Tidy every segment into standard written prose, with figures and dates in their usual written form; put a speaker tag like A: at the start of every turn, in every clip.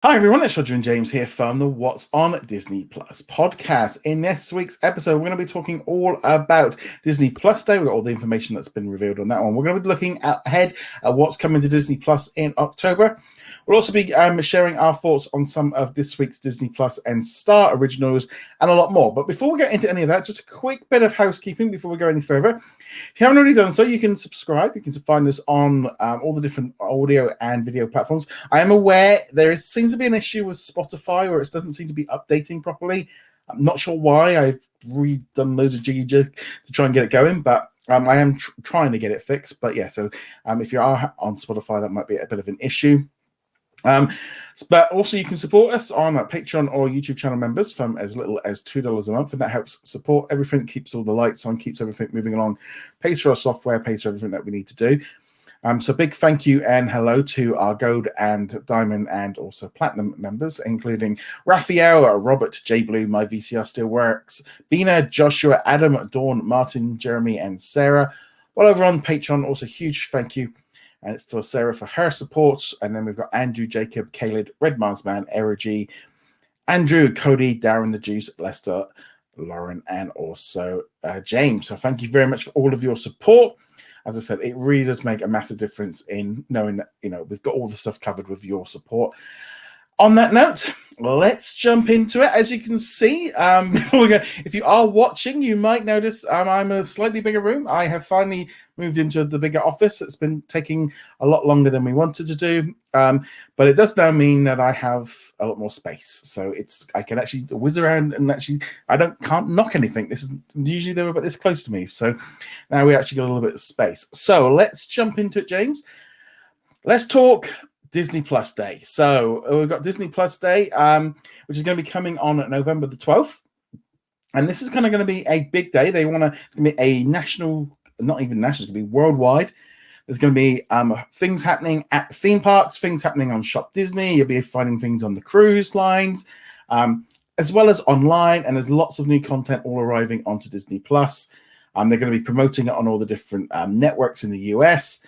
A: Hi everyone, it's Roger and James here from the What's on Disney Plus podcast. In this week's episode, we're going to be talking all about Disney Plus Day. We've got all the information that's been revealed on that one. We're going to be looking ahead at what's coming to Disney Plus in October. We'll also be sharing our thoughts on some of this week's Disney Plus and Star originals and a lot more. But before we get into any of that, just a quick bit of housekeeping before we go any further. If you haven't already done so, you can subscribe. You can find us on all the different audio and video platforms. I am aware seems to be an issue with Spotify where it doesn't seem to be updating properly. I'm not sure why. I've redone loads of jiggy jig to try and get it going, but I am trying to get it fixed. But yeah, so if you are on Spotify, that might be a bit of an issue. But also you can support us on Patreon or YouTube channel members from as little as $2 a month, and that helps support everything, keeps all the lights on, keeps everything moving along, pays for our software, pays for everything that we need to do. So big thank you and hello to our Gold and Diamond and also Platinum members, including Raphael, Robert, J Blue, My VCR Still Works, Bina, Joshua, Adam, Dawn, Martin, Jeremy, and Sarah. While over on Patreon, also huge thank you and for Sarah for her support. And then we've got Andrew, Jacob, Caleb, Red Mars Man, Era G, Andrew, Cody, Darren the Juice, Lester, Lauren, and also James. So thank you very much for all of your support. As I said, it really does make a massive difference in knowing that, we've got all the stuff covered with your support. On that note, let's jump into it. As you can see, before we go, if you are watching, you might notice I'm in a slightly bigger room. I have finally moved into the bigger office. It's been taking a lot longer than we wanted to do, but it does now mean that I have a lot more space. So I can actually whiz around and can't knock anything. This is usually they were about this close to me. So now we actually got a little bit of space. So let's jump into it, James. Let's talk Disney Plus Day. So we've got Disney Plus Day, which is going to be coming on November the 12th. And this is kind of going to be a big day. They want to be a national, not even national, it's going to be worldwide. There's going to be things happening at the theme parks, things happening on Shop Disney. You'll be finding things on the cruise lines, as well as online. And there's lots of new content all arriving onto Disney Plus. They're going to be promoting it on all the different networks in the US.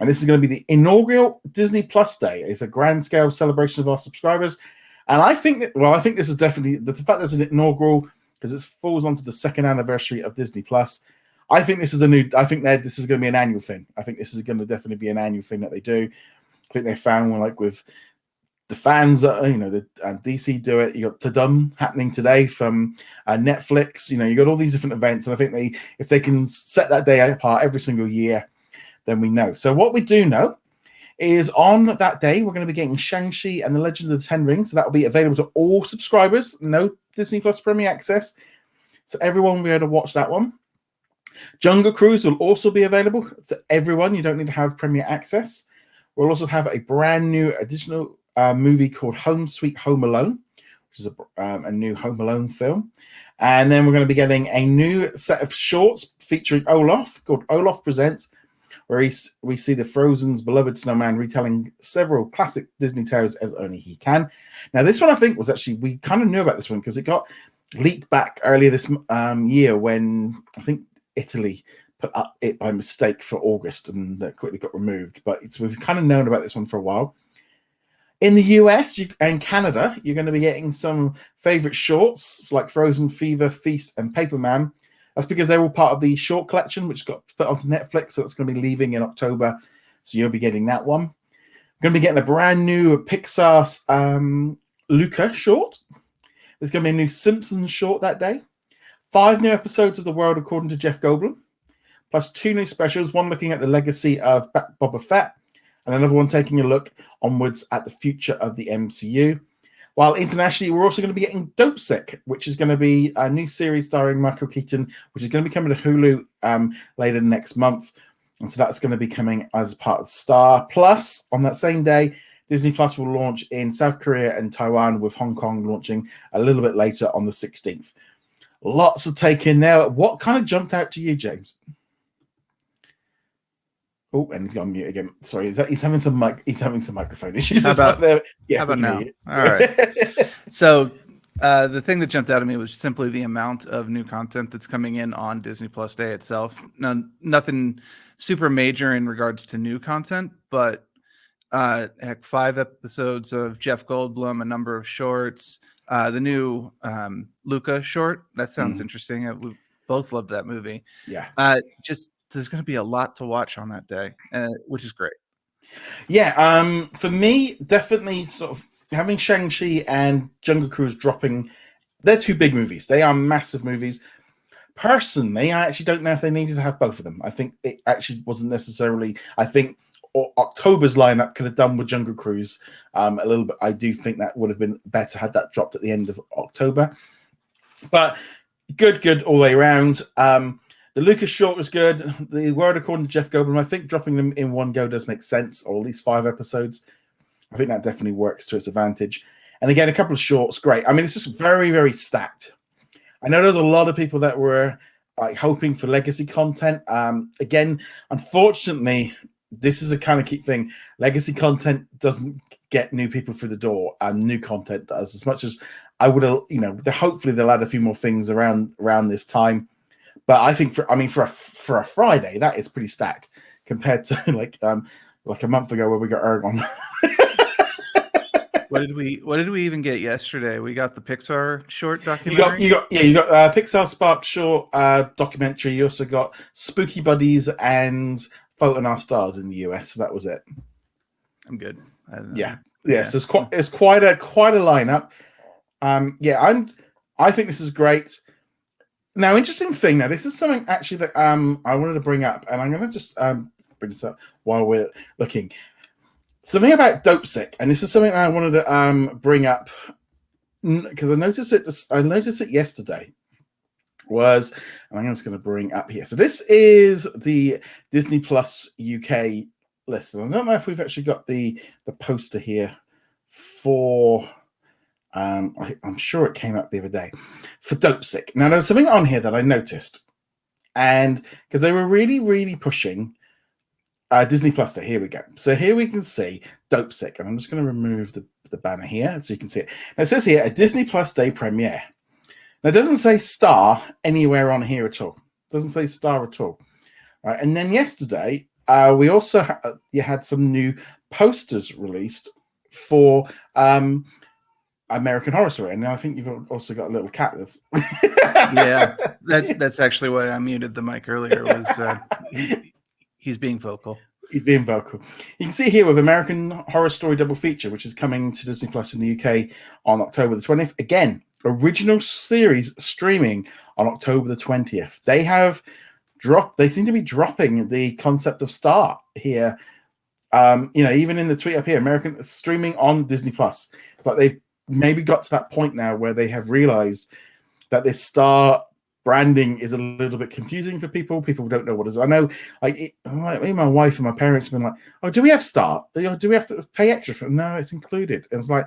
A: And this is going to be the inaugural Disney Plus Day. It's a grand scale celebration of our subscribers. And I think this is definitely the fact that it's an inaugural because it falls onto the second anniversary of Disney Plus. I think this is this is going to be an annual thing. I think this is going to definitely be an annual thing that they do. I think they found with the fans that the DC do it. You got Tadum happening today from Netflix. You got all these different events, and I think if they can set that day apart every single year, then we know. So what we do know is on that day, we're going to be getting Shang-Chi and the Legend of the Ten Rings. So that will be available to all subscribers. No Disney Plus Premier Access. So everyone will be able to watch that one. Jungle Cruise will also be available to everyone. You don't need to have Premier Access. We'll also have a brand new additional movie called Home Sweet Home Alone, which is a new Home Alone film. And then we're going to be getting a new set of shorts featuring Olaf called Olaf Presents, where we see the Frozen's beloved snowman retelling several classic Disney tales as only he can. Now, this one I think was actually, we kind of knew about this one because it got leaked back earlier this year when I think Italy put up it by mistake for August and that quickly got removed. But we've kind of known about this one for a while. In the US and Canada, you're going to be getting some favorite shorts like Frozen, Fever, Feast, and Paperman. That's because they're all part of the short collection, which got put onto Netflix. So it's going to be leaving in October. So you'll be getting that one. We're going to be getting a brand new Pixar Luca short. There's going to be a new Simpsons short that day. 5 new episodes of The World According to Jeff Goldblum. Plus 2 new specials. One looking at the legacy of Boba Fett. And another one taking a look onwards at the future of the MCU. While internationally, we're also going to be getting Dope Sick, which is going to be a new series starring Michael Keaton, which is going to be coming to Hulu later next month. And so that's going to be coming as part of Star. Plus, on that same day, Disney Plus will launch in South Korea and Taiwan, with Hong Kong launching a little bit later on the 16th. Lots to take in there. What kind of jumped out to you, James? Oh, and he's got mute again. Sorry, he's having some microphone issues.
B: How about
A: now?
B: All right. So the thing that jumped out at me was simply the amount of new content that's coming in on Disney Plus Day itself. Nothing super major in regards to new content, but heck, 5 episodes of Jeff Goldblum, a number of shorts, the new Luca short. That sounds interesting. We both loved that movie.
A: Yeah.
B: Just there's going to be a lot to watch on that day, which is great.
A: Yeah. For me, definitely sort of having Shang-Chi and Jungle Cruise dropping. They're 2 big movies. They are massive movies. Personally, I actually don't know if they needed to have both of them. I think it actually wasn't necessarily. I think October's lineup could have done with Jungle Cruise a little bit. I do think that would have been better had that dropped at the end of October. But good all the way around. The Lucas short was good. The Word According to Jeff Goldblum, I think dropping them in one go does make sense, or at least 5 episodes. I think that definitely works to its advantage. And again, a couple of shorts, great. I mean, it's just very, very stacked. I know there's a lot of people that were like hoping for legacy content. Again, unfortunately, this is a kind of key thing. Legacy content doesn't get new people through the door, and new content does. As much as I would, hopefully they'll add a few more things around this time. But I think for a Friday, that is pretty stacked compared to like a month ago where we got Ergon.
B: What did we even get yesterday? We got the Pixar short documentary.
A: You got Pixar Spark short documentary. You also got Spooky Buddies and Photon Our Stars in the US. So that was it.
B: I'm good.
A: Yeah. So it's quite a lineup. I think this is great. Now, interesting thing. Now, this is something actually that I wanted to bring up, and I'm going to just bring this up while we're looking. Something about Dopesick, and this is something I wanted to bring up because I noticed it yesterday. And I'm just going to bring up here. So this is the Disney Plus UK list, and I don't know if we've actually got the poster here for. I'm sure it came up the other day for Dopesick. Now there's something on here that I noticed, and because they were really, really pushing Disney Plus Day. Here we go. So here we can see Dopesick, and I'm just going to remove the banner here so you can see it. Now it says here a Disney Plus Day premiere. Now it doesn't say star anywhere on here at all. It doesn't say star at all. All right, and then yesterday we also had some new posters released for American Horror Story, and I think you've also got a little cat.
B: Yeah, that's actually why I muted the mic earlier. Was he's being vocal? He's being vocal.
A: You can see here with American Horror Story double feature, which is coming to Disney Plus in the UK on October the 20th. Again, original series streaming on October the 20th. They seem to be dropping the concept of star here. Even in the tweet up here, American streaming on Disney Plus. It's like they've maybe got to that point now where they have realized that this star branding is a little bit confusing for people. People don't know what it is. I know, my wife and my parents have been like, "Oh, do we have star? Do we have to pay extra for it?" No, it's included. And it's like,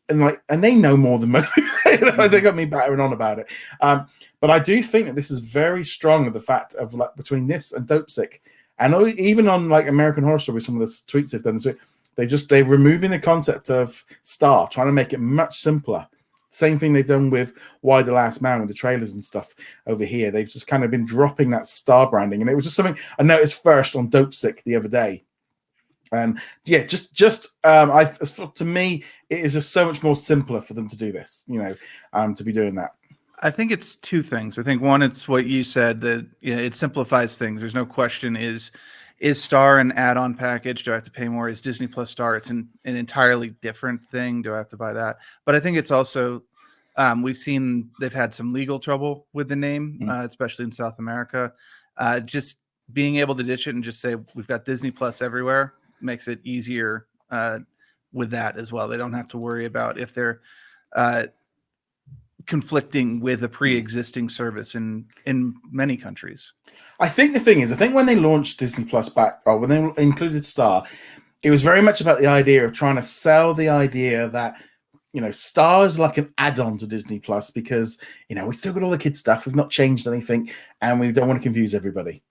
A: and they know more than most. They got me battering on about it. But I do think that this is very strong of the fact of like between this and Dopesick, and even on like American Horror Story, some of the tweets they've done this week. They're removing the concept of star, trying to make it much simpler. Same thing they've done with Why the Last Man with the trailers and stuff over here. They've just kind of been dropping that star branding, and it was just something I noticed first on Dopesick the other day. And to me, it is just so much more simpler for them to do this. To be doing that.
B: I think it's 2 things. I think one, it's what you said that it simplifies things. There's no question is Star an add-on package? Do I have to pay more? Is Disney Plus Star? It's an entirely different thing. Do I have to buy that? But I think it's also, we've seen they've had some legal trouble with the name, especially in South America. Just being able to ditch it and just say, we've got Disney Plus everywhere makes it easier with that as well. They don't have to worry about if they're conflicting with a pre-existing service in many countries.
A: I think the thing is, when they launched Disney Plus back, or when they included Star, it was very much about the idea of trying to sell the idea that, Star is like an add-on to Disney Plus because, we still got all the kids stuff. We've not changed anything, and we don't want to confuse everybody.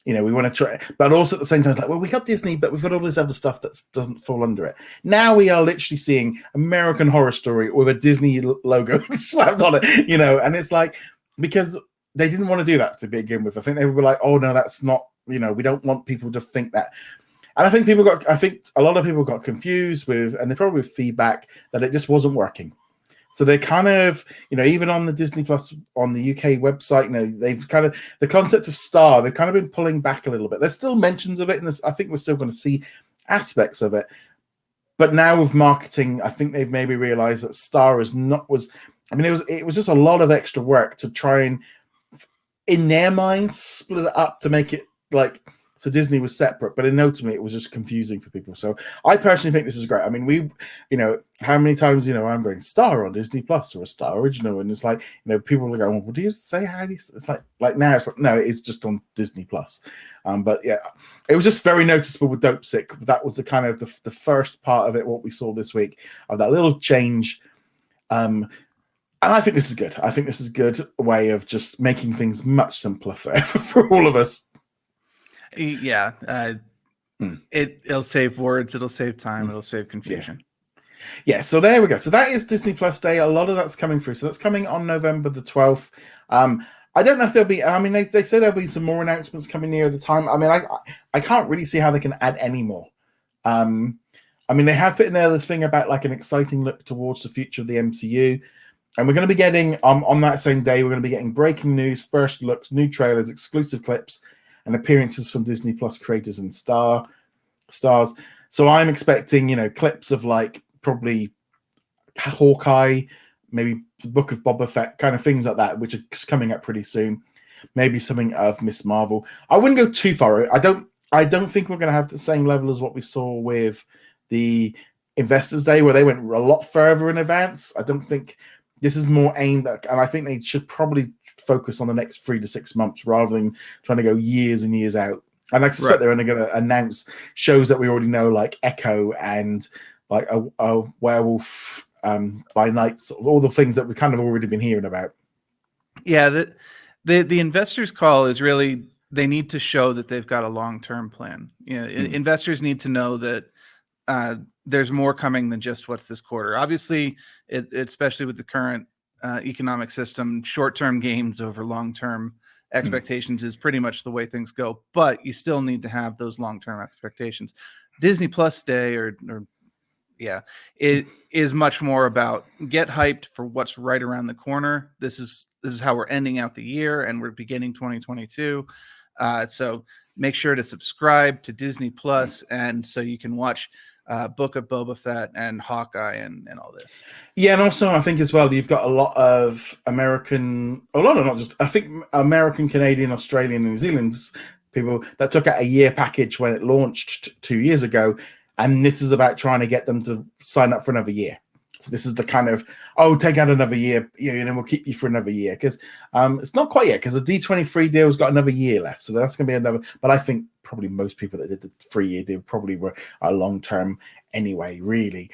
A: We want to try, but also at the same time, like, well, we got Disney, but we've got all this other stuff that doesn't fall under it. Now we are literally seeing American Horror Story with a Disney logo slapped on it, and it's like, because they didn't want to do that to begin with. I think they were like, oh no, that's not, we don't want people to think that. And I think a lot of people got confused with, and they probably with feedback that it just wasn't working. So they kind of, even on the Disney Plus on the UK website, they've kind of, the concept of Star, they've kind of been pulling back a little bit. There's still mentions of it, and I think we're still going to see aspects of it. But now with marketing, I think they've maybe realized that Star it was just a lot of extra work to try and, in their minds, split it up to make it so Disney was separate, but ultimately it was just confusing for people. So I personally think this is great. I mean, how many times, I'm going Star on Disney Plus or a Star Original, and it's like, people are going, well, do you say how do you? It's like now it's like, no, it's just on Disney Plus. But yeah, it was just very noticeable with Dope Sick. That was the kind of the first part of it, what we saw this week, of that little change. And I think this is good. I think this is a good way of just making things much simpler for all of us.
B: Yeah. It'll save words. It'll save time. It'll save confusion.
A: Yeah. So there we go. So that is Disney Plus Day. A lot of that's coming through. So that's coming on November the 12th. I don't know if there'll be, they say there'll be some more announcements coming near the time. I can't really see how they can add any more. They have put in there this thing about like an exciting look towards the future of the MCU. And we're going to be getting, on that same day, we're going to be getting breaking news, first looks, new trailers, exclusive clips, and appearances from Disney Plus creators and stars. So I'm expecting, clips of like probably Hawkeye, maybe the Book of Boba Fett, kind of things like that, which are coming up pretty soon. Maybe something of Miss Marvel. I wouldn't go too far. I don't think we're going to have the same level as what we saw with the Investors Day, where they went a lot further in advance. I don't think this is more aimed at, and I think they should probably focus on the next 3 to 6 months rather than trying to go years and years out. And I suspect they're only going to announce shows that we already know, like Echo and like a Werewolf by Night, all the things that we've kind of already been hearing about.
B: Yeah, the investors' call is really, they need to show that they've got a long-term plan. Investors need to know that there's more coming than just what's this quarter. Obviously, especially with the current economic system, short-term gains over long-term expectations is pretty much the way things go. But you still need to have those long-term expectations. Disney Plus Day, it is much more about get hyped for what's right around the corner. This is how we're ending out the year, and we're beginning 2022. So make sure to subscribe to Disney Plus, and so you can watch Book of Boba Fett and Hawkeye and all this.
A: Yeah, and also I think as well you've got a lot of American, American, Canadian, Australian, and New Zealand people that took out a year package when it launched 2 years ago, and this is about trying to get them to sign up for another year. So this is the kind of, take out another year, and then we'll keep you for another year, because it's not quite yet, because the D23 deal's got another year left, so that's going to be another. But I think probably most people that did the 3-year deal probably were long term anyway, really.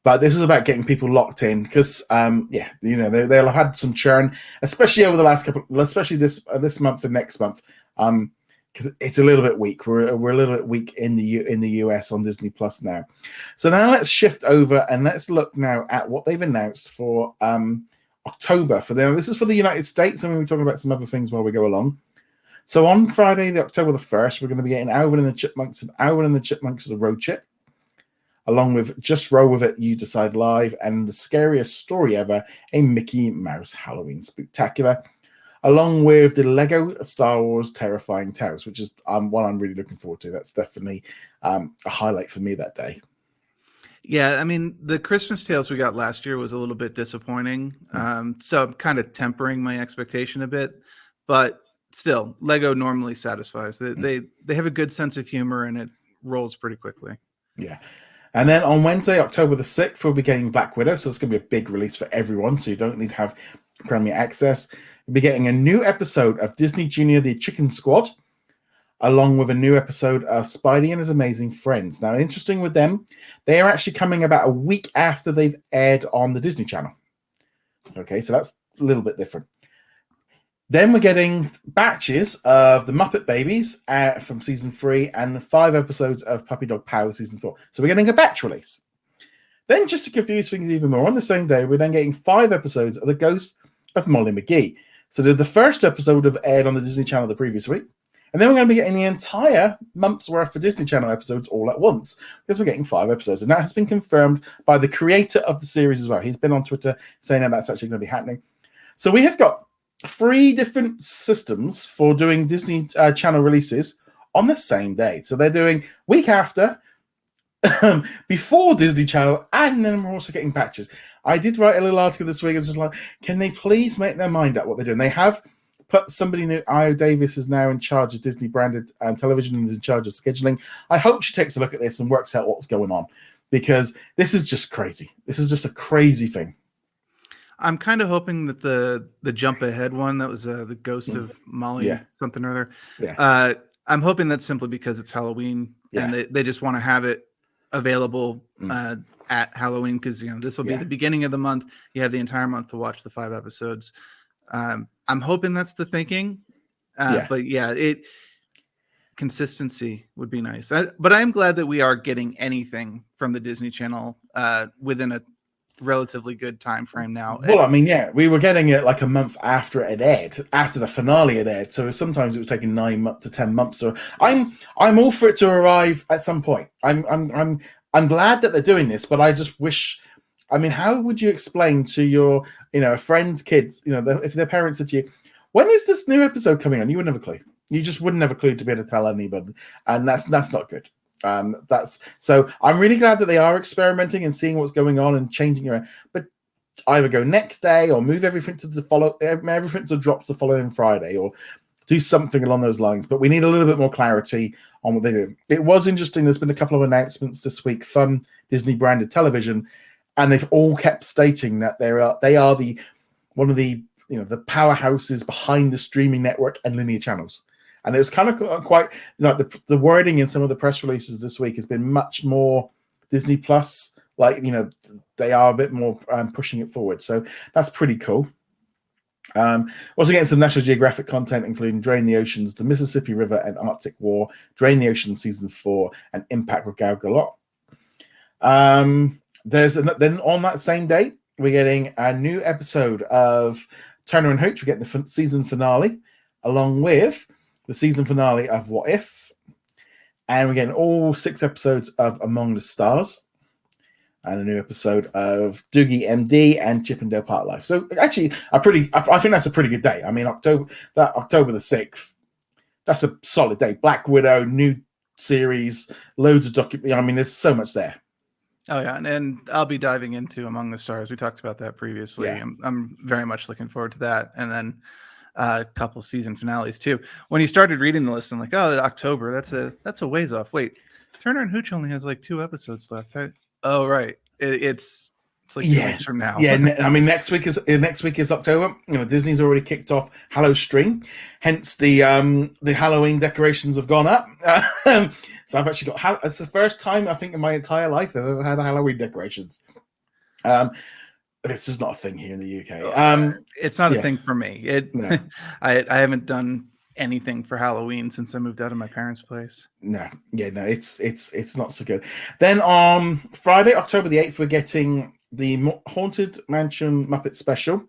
A: But this is about getting people locked in, because they'll have had some churn, especially over the last couple, especially this month and next month. Because it's a little bit weak. We're a little bit weak in the US on Disney Plus now. So now let's shift over and let's look now at what they've announced for October. This is for the United States, and we'll be talking about some other things while we go along. So on Friday, October the 1st, we're going to be getting Alvin and the Chipmunks The Road Trip, along with Just Roll With It, You Decide Live, and The Scariest Story Ever, a Mickey Mouse Halloween Spooktacular, along with the Lego Star Wars Terrifying Tales, which is one I'm really looking forward to. That's definitely a highlight for me that day.
B: Yeah, the Christmas Tales we got last year was a little bit disappointing. So I'm kind of tempering my expectation a bit. But still, Lego normally satisfies. They have a good sense of humor, and it rolls pretty quickly.
A: Yeah. And then on Wednesday, October the 6th, we'll be getting Black Widow. So it's going to be a big release for everyone. So you don't need to have Premier Access. We'll be getting a new episode of Disney Junior The Chicken Squad, along with a new episode of Spidey and His Amazing Friends. Now, interesting with them, they are actually coming about a week after they've aired on the Disney Channel. Okay, so that's a little bit different. Then we're getting batches of the Muppet Babies from season 3 and 5 episodes of Puppy Dog Power season 4. So we're getting a batch release. Then, just to confuse things even more, on the same day, we're then getting 5 episodes of The Ghost of Molly Mcgee. So the first episode have aired on the Disney Channel the previous week, And then we're going to be getting the entire month's worth of Disney Channel episodes all at once, because we're getting 5 episodes. And that has been confirmed by the creator of the series as well. He's been on Twitter saying that that's actually going to be happening. So we have got 3 different systems for doing Disney Channel releases on the same day. So they're doing week after, before Disney Channel, and then we're also getting patches. I did write a little article this week. It's just like, can they please make their mind up what they're doing? They have put somebody new. Io Davis is now in charge of Disney branded television and is in charge of scheduling. I hope she takes a look at this and works out what's going on, because this is just crazy. This is just a crazy thing.
B: I'm kind of hoping that the jump ahead one, that was the Ghost of Molly something or other.
A: Yeah.
B: I'm hoping that's simply because it's Halloween and they just want to have it available at Halloween, because this will be the beginning of the month. You have the entire month to watch the 5 episodes. I'm hoping that's the thinking, but consistency would be nice. But I'm glad that we are getting anything from the Disney Channel within a relatively good time frame now.
A: Well, I mean, we were getting it like a month after it aired, after the finale had aired. So sometimes it was taking 9 to 10 months. So I'm all for it to arrive at some point. I'm glad that they're doing this, but I just wish. I mean, how would you explain to your friends' kids, if their parents said to you, "When is this new episode coming on?" You wouldn't have a clue. You just wouldn't have a clue to be able to tell anybody, and that's not good. So I'm really glad that they are experimenting and seeing what's going on and changing around. But either go next day or move everything to drops the following Friday, or do something along those lines. But we need a little bit more clarity on what they do. It was interesting. There's been a couple of announcements this week from Disney branded television, and they've all kept stating that they are one of the the powerhouses behind the streaming network and linear channels. And it was kind of quite the wording in some of the press releases this week has been much more Disney Plus. They are a bit more pushing it forward. So that's pretty cool. Also getting some National Geographic content, including Drain the Oceans, the Mississippi River and Arctic War, Drain the Ocean Season 4, and Impact with Gal Gadot. Then on that same day, we're getting a new episode of Turner and Hooch. We're getting the season finale, along with the season finale of What If, and we're getting all 6 episodes of Among the Stars, and a new episode of Doogie MD and Chippendale Park Life. So actually, I think that's a pretty good day. I mean, October the 6th, that's a solid day. Black Widow, new series, loads of document. I mean, there's so much there.
B: Oh yeah, and I'll be diving into Among the Stars. We talked about that previously.
A: Yeah.
B: I'm very much looking forward to that, and then a couple season finales too. When you started reading the list, I'm like, oh, October. That's a ways off. Wait, Turner and Hooch only has like 2 episodes left. Oh right, it's like 2 weeks from now.
A: Yeah, I mean next week is October. Disney's already kicked off Hallow Stream, hence the Halloween decorations have gone up. So I've actually got. It's the first time I think in my entire life I've ever had Halloween decorations. It's just not a thing here in the UK.
B: It's not a thing for me. No. I haven't done anything for Halloween since I moved out of my parents' place. It's not so good. Then on Friday, October the 8th, we're getting the Haunted Mansion Muppet special.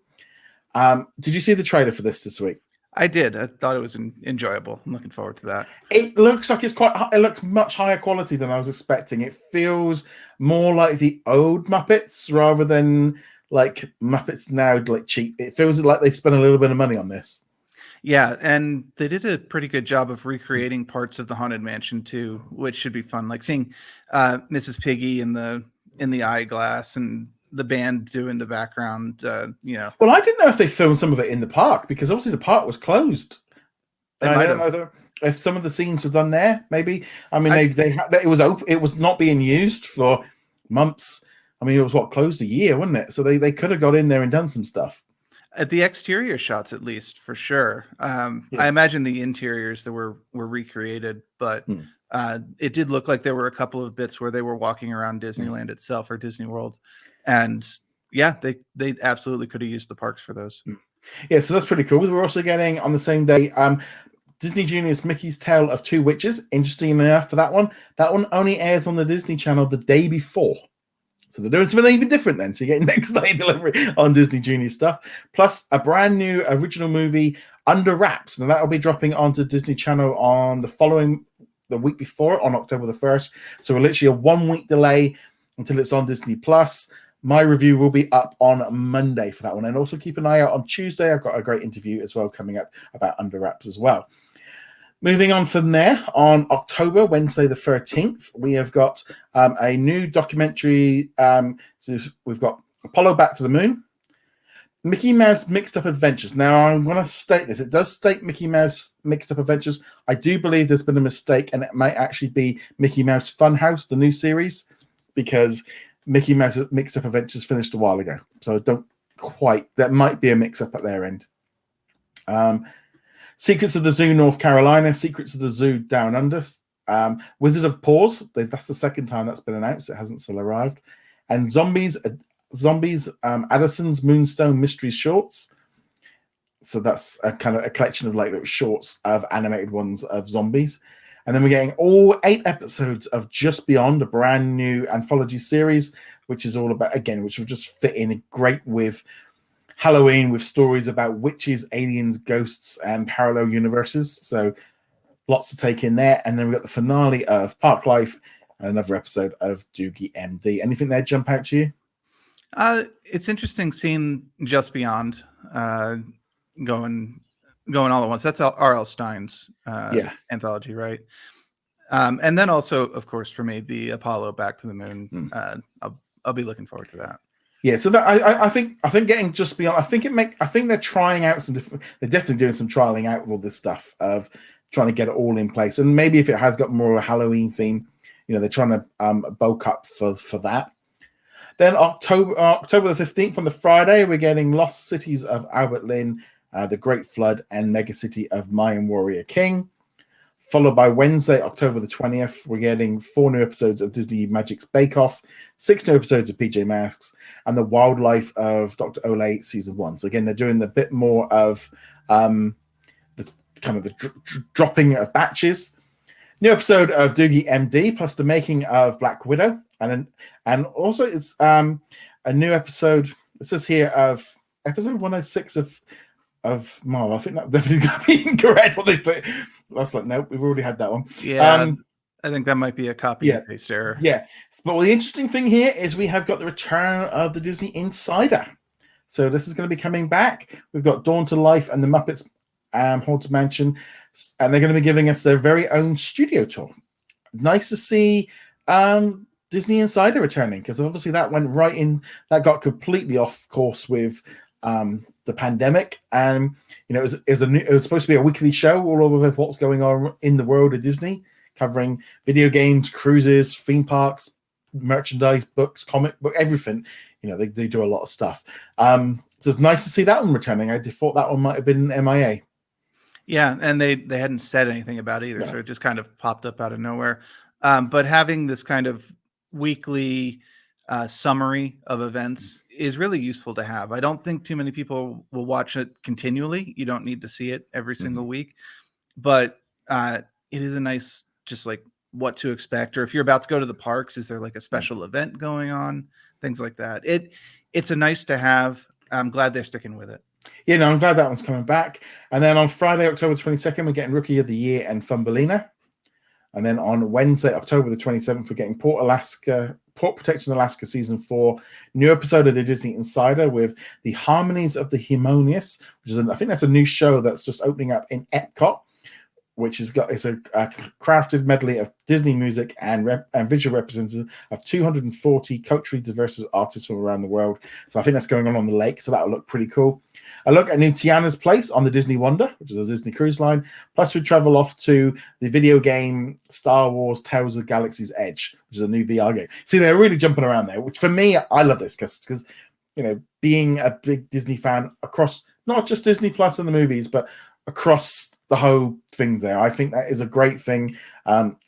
B: Did you see the trailer for this week? I did. I thought it was enjoyable. I'm looking forward to that.
A: It looks like it looks much higher quality than I was expecting. It feels more like the old Muppets rather than like Muppets now, like cheap. It feels like they spent a little bit of money on this.
B: Yeah, and they did a pretty good job of recreating parts of the Haunted Mansion too, which should be fun. Like seeing Mrs. Piggy in the eyeglass and the band doing the background. Well,
A: I didn't know if they filmed some of it in the park, because obviously the park was closed. I don't know if some of the scenes were done there. Maybe. I mean, it was open. It was not being used for months. I mean, it was closed a year, wasn't it? So they could have got in there and done some stuff.
B: At the exterior shots, at least, for sure. I imagine the interiors that were recreated, but it did look like there were a couple of bits where they were walking around Disneyland itself or Disney World. And yeah, they absolutely could have used the parks for those.
A: Yeah, so that's pretty cool. We're also getting on the same day Disney Junior's Mickey's Tale of Two Witches. Interesting enough for that one. That one only airs on the Disney Channel the day before. So they're doing something even different then. So you're getting next day delivery on Disney Junior stuff. Plus a brand new original movie, Under Wraps. And that'll be dropping onto Disney Channel on the week before, on October the 1st. So we're literally a 1 week delay until it's on Disney Plus. My review will be up on Monday for that one. And also keep an eye out on Tuesday. I've got a great interview as well coming up about Under Wraps as well. Moving on from there, on October, Wednesday the 13th, we have got a new documentary. So we've got Apollo Back to the Moon, Mickey Mouse Mixed Up Adventures. Now, I'm going to state this. It does state Mickey Mouse Mixed Up Adventures. I do believe there's been a mistake, and it might actually be Mickey Mouse Funhouse, the new series, because Mickey Mouse Mixed Up Adventures finished a while ago. So don't quite, that might be a mix-up at their end. Secrets of the Zoo, North Carolina. Secrets of the Zoo, Down Under. Wizard of Paws. That's the second time that's been announced. It hasn't still arrived. And Zombies, Addison's Moonstone Mystery Shorts. So that's a kind of a collection of like little shorts of animated ones of zombies. And then we're getting all 8 episodes of Just Beyond, a brand new anthology series, which is all about, again, which will just fit in great with Halloween, with stories about witches, aliens, ghosts, and parallel universes. So lots to take in there. And then we've got the finale of Park Life and another episode of Doogie MD. Anything there jump out to you?
B: It's interesting seeing Just Beyond going all at once. That's R.L. Stein's anthology, right? And then also, of course, for me, the Apollo Back to the Moon. I'll be looking forward to that.
A: Yeah, so that I think getting Just Beyond. I think they're trying out some different. They're definitely doing some trialing out of all this stuff of trying to get it all in place. And maybe if it has got more of a Halloween theme, they're trying to bulk up for that. Then October the 15th on the Friday, we're getting Lost Cities of Albert Lynn, The Great Flood, and Megacity of Mayan Warrior King. Followed by Wednesday, October the 20th, we're getting 4 new episodes of Disney Magic's Bake Off, 6 new episodes of PJ Masks, and The Wildlife of Dr. Olay Season 1. So again, they're doing a bit more of the dropping of batches. New episode of Doogie MD, plus the making of Black Widow. And also it's a new episode, it says here, of episode 106 of Marvel. I think that definitely got to be incorrect what they put. That's like, nope, we've already had that one.
B: Yeah, I think that might be a copy and paste error.
A: Yeah, but the interesting thing here is we have got the return of the Disney Insider. So this is going to be coming back. We've got Dawn to Life and the Muppets Haunted Mansion, and they're going to be giving us their very own studio tour. Nice to see Disney Insider returning, because obviously that went right in, that got completely off course with the pandemic, and it was supposed to be a weekly show all over what's going on in the world of Disney, covering video games, cruises, theme parks, merchandise, books, comic book, everything. They do a lot of stuff. So it's nice to see that one returning. I thought that one might have been MIA.
B: Yeah, and they hadn't said anything about it either, so it just kind of popped up out of nowhere. But having this kind of weekly summary of events is really useful to have. I don't think too many people will watch it continually. You don't need to see it every single week, but it is a nice, just like what to expect, or if you're about to go to the parks, is there like a special event going on, things like that. It's a nice to have. I'm glad they're sticking with it.
A: Yeah, I'm glad that one's coming back. And then on Friday, October 22nd, we're getting Rookie of the Year and Thumbelina. And then on Wednesday, October the 27th, we're getting Port Protection Alaska Season 4, new episode of the Disney Insider with the Harmonies of the Harmonious, which is, I think that's a new show that's just opening up in Epcot, which it's a crafted medley of Disney music and visual representatives of 240 culturally diverse artists from around the world. So I think that's going on the lake, so that'll look pretty cool. A look at new Tiana's Place on the Disney Wonder, which is a Disney cruise line. Plus we travel off to the video game Star Wars Tales of Galaxy's Edge, which is a new VR game. See, they're really jumping around there, which for me, I love this because being a big Disney fan across not just Disney Plus and the movies, but across the whole thing there. I think that is a great thing.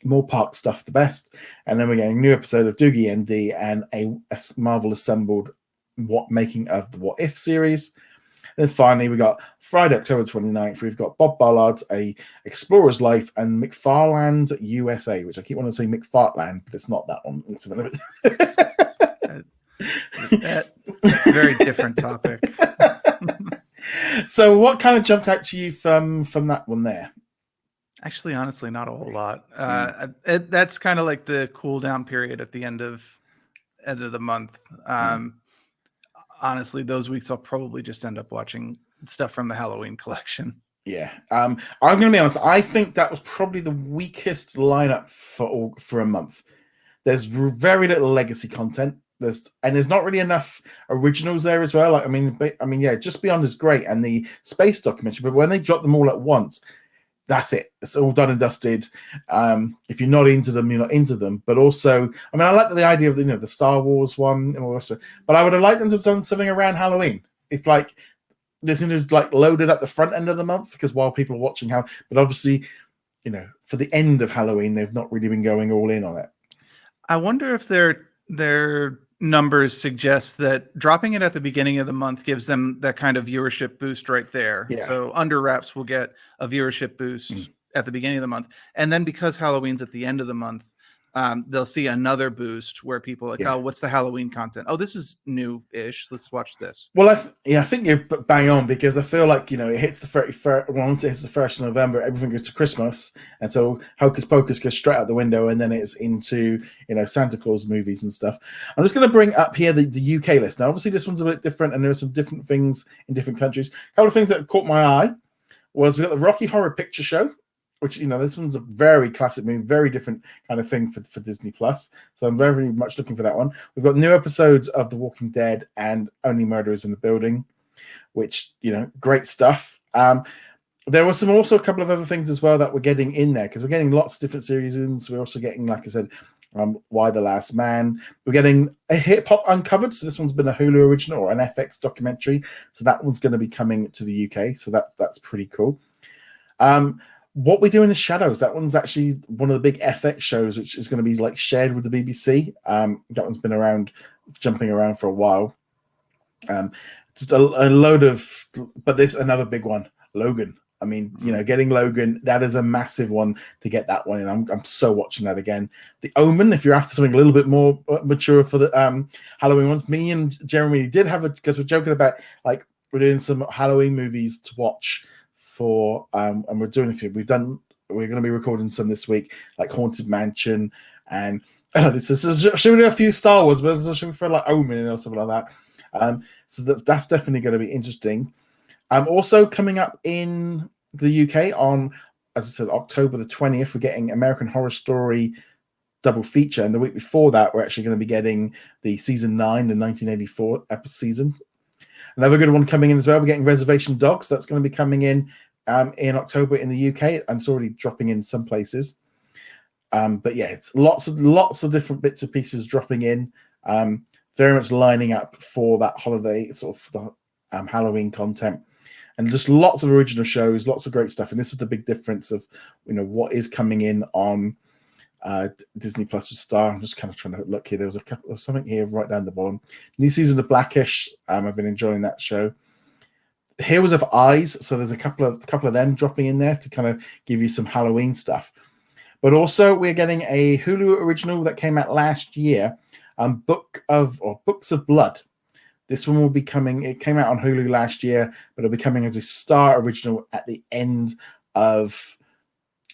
A: More park stuff, the best. And then we're getting a new episode of Doogie MD and a Marvel assembled making of the What If series. Then finally, we got Friday, October 29th. We've got Bob Ballard's A Explorer's Life and McFarland USA, which I keep wanting to say McFartland, but it's not that one. It's
B: That very different topic.
A: So what kind of jumped out to you from that one there?
B: Actually, honestly, not a whole lot. That's kind of like the cool down period at the end of the month. Honestly, those weeks I'll probably just end up watching stuff from the Halloween collection.
A: Yeah, I'm going to be honest. I think that was probably the weakest lineup for a month. There's very little legacy content. There's not really enough originals there as well. Like, I mean, yeah, Just Beyond is great, and the space documentary. But when they drop them all at once, that's it. It's all done and dusted. If you're not into them, you're not into them. But also, I mean, I like the idea of the Star Wars one and all the rest of it. But I would have liked them to have done something around Halloween. It's like this is like loaded at the front end of the month because while people are watching but obviously, for the end of Halloween, they've not really been going all in on it.
B: I wonder if their numbers suggest that dropping it at the beginning of the month gives them that kind of viewership boost right there.
A: Yeah.
B: So Under Wraps will get a viewership boost at the beginning of the month. And then because Halloween's at the end of the month, they'll see another boost where people are like, oh, what's the Halloween content? Oh, this is new-ish. Let's watch this.
A: Well, I think you're bang on because I feel like, it hits the 31st. Once it hits the 1st of November, everything goes to Christmas. And so Hocus Pocus goes straight out the window and then it's into, Santa Claus movies and stuff. I'm just going to bring up here the UK list. Now, obviously, this one's a bit different and there are some different things in different countries. A couple of things that caught my eye was we got the Rocky Horror Picture Show, which, this one's a very classic movie, very different kind of thing for Disney Plus. So I'm very, very much looking for that one. We've got new episodes of The Walking Dead and Only Murders in the Building, which, great stuff. There was also a couple of other things as well that we're getting in there because we're getting lots of different series in. So we're also getting, like I said, Why the Last Man. We're getting a Hip Hop Uncovered. So this one's been a Hulu original or an FX documentary. So that one's going to be coming to the UK. So that's pretty cool. What We Do in the Shadows, that one's actually one of the big FX shows, which is going to be like shared with the BBC. That one's been jumping around for a while. Just a load of, but there's another big one, Logan. I mean, getting Logan, that is a massive one to get that one in. I'm so watching that again. The Omen, if you're after something a little bit more mature for the Halloween ones, me and Jeremy did have because we're joking about like we're doing some Halloween movies to watch for and we're doing a few. We're going to be recording some this week, like Haunted Mansion and should we do a few Star Wars, but should we for like Omen or something like that? So that's definitely going to be interesting. Also coming up in the UK on, as I said, October the 20th, we're getting American Horror Story double feature, and the week before that, we're actually going to be getting the season 9, the 1984 episode season. Another good one coming in as well. We're getting Reservation Dogs. That's going to be coming in October in the UK, and it's already dropping in some places. But yeah, it's lots of different bits and pieces dropping in. Very much lining up for that holiday, sort of the Halloween content, and just lots of original shows, lots of great stuff. And this is the big difference of what is coming in on Disney Plus with Star. I'm just kind of trying to look here. There was a couple of something here right down the bottom. New season of Blackish. I've been enjoying that show. Heroes of Eyes. So there's a couple of them dropping in there to kind of give you some Halloween stuff. But also we're getting a Hulu original that came out last year. Books of Blood. This one will be coming. It came out on Hulu last year, but it'll be coming as a Star original at the end of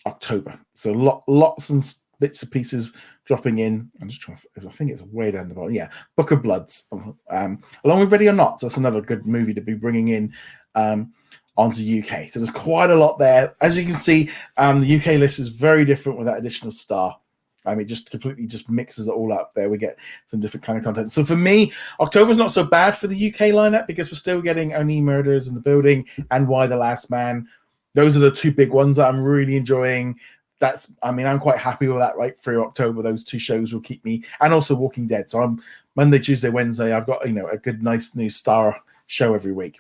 A: October. So lots and bits and pieces dropping in. I'm just trying to, I think it's way down the bottom. Yeah, Book of Bloods, along with Ready or Not. So that's another good movie to be bringing in onto UK. So there's quite a lot there. As you can see, the UK list is very different with that additional Star. It just completely just mixes it all up there. We get some different kind of content. So for me, October's not so bad for the UK lineup because we're still getting Only Murders in the Building and Why the Last Man. Those are the two big ones that I'm really enjoying. I'm quite happy with that right through October. Those two shows will keep me, and also Walking Dead. So I'm Monday, Tuesday, Wednesday. I've got a good, nice new Star show every week.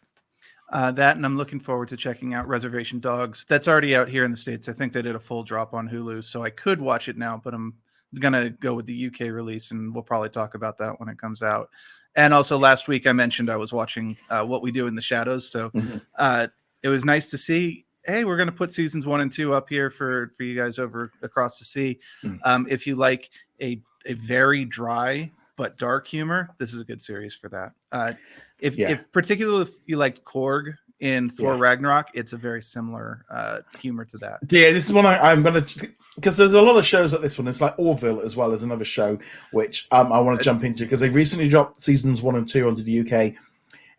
B: That, and I'm looking forward to checking out Reservation Dogs. That's already out here in the States. I think they did a full drop on Hulu, so I could watch it now, but I'm going to go with the UK release, and we'll probably talk about that when it comes out. And also last week I mentioned I was watching What We Do in the Shadows, so it was nice to see, hey, we're going to put seasons 1 and 2 up here for you guys over across the sea. If you like a very dry but dark humor, this is a good series for that. If
A: Yeah.
B: particularly if you liked Korg in Thor
A: Yeah.
B: Ragnarok, it's a very similar humor to that.
A: Yeah, this is one I'm going to, because there's a lot of shows like this one. It's like Orville as well as another show, which I want to jump into because they recently dropped seasons 1 and 2 onto the UK,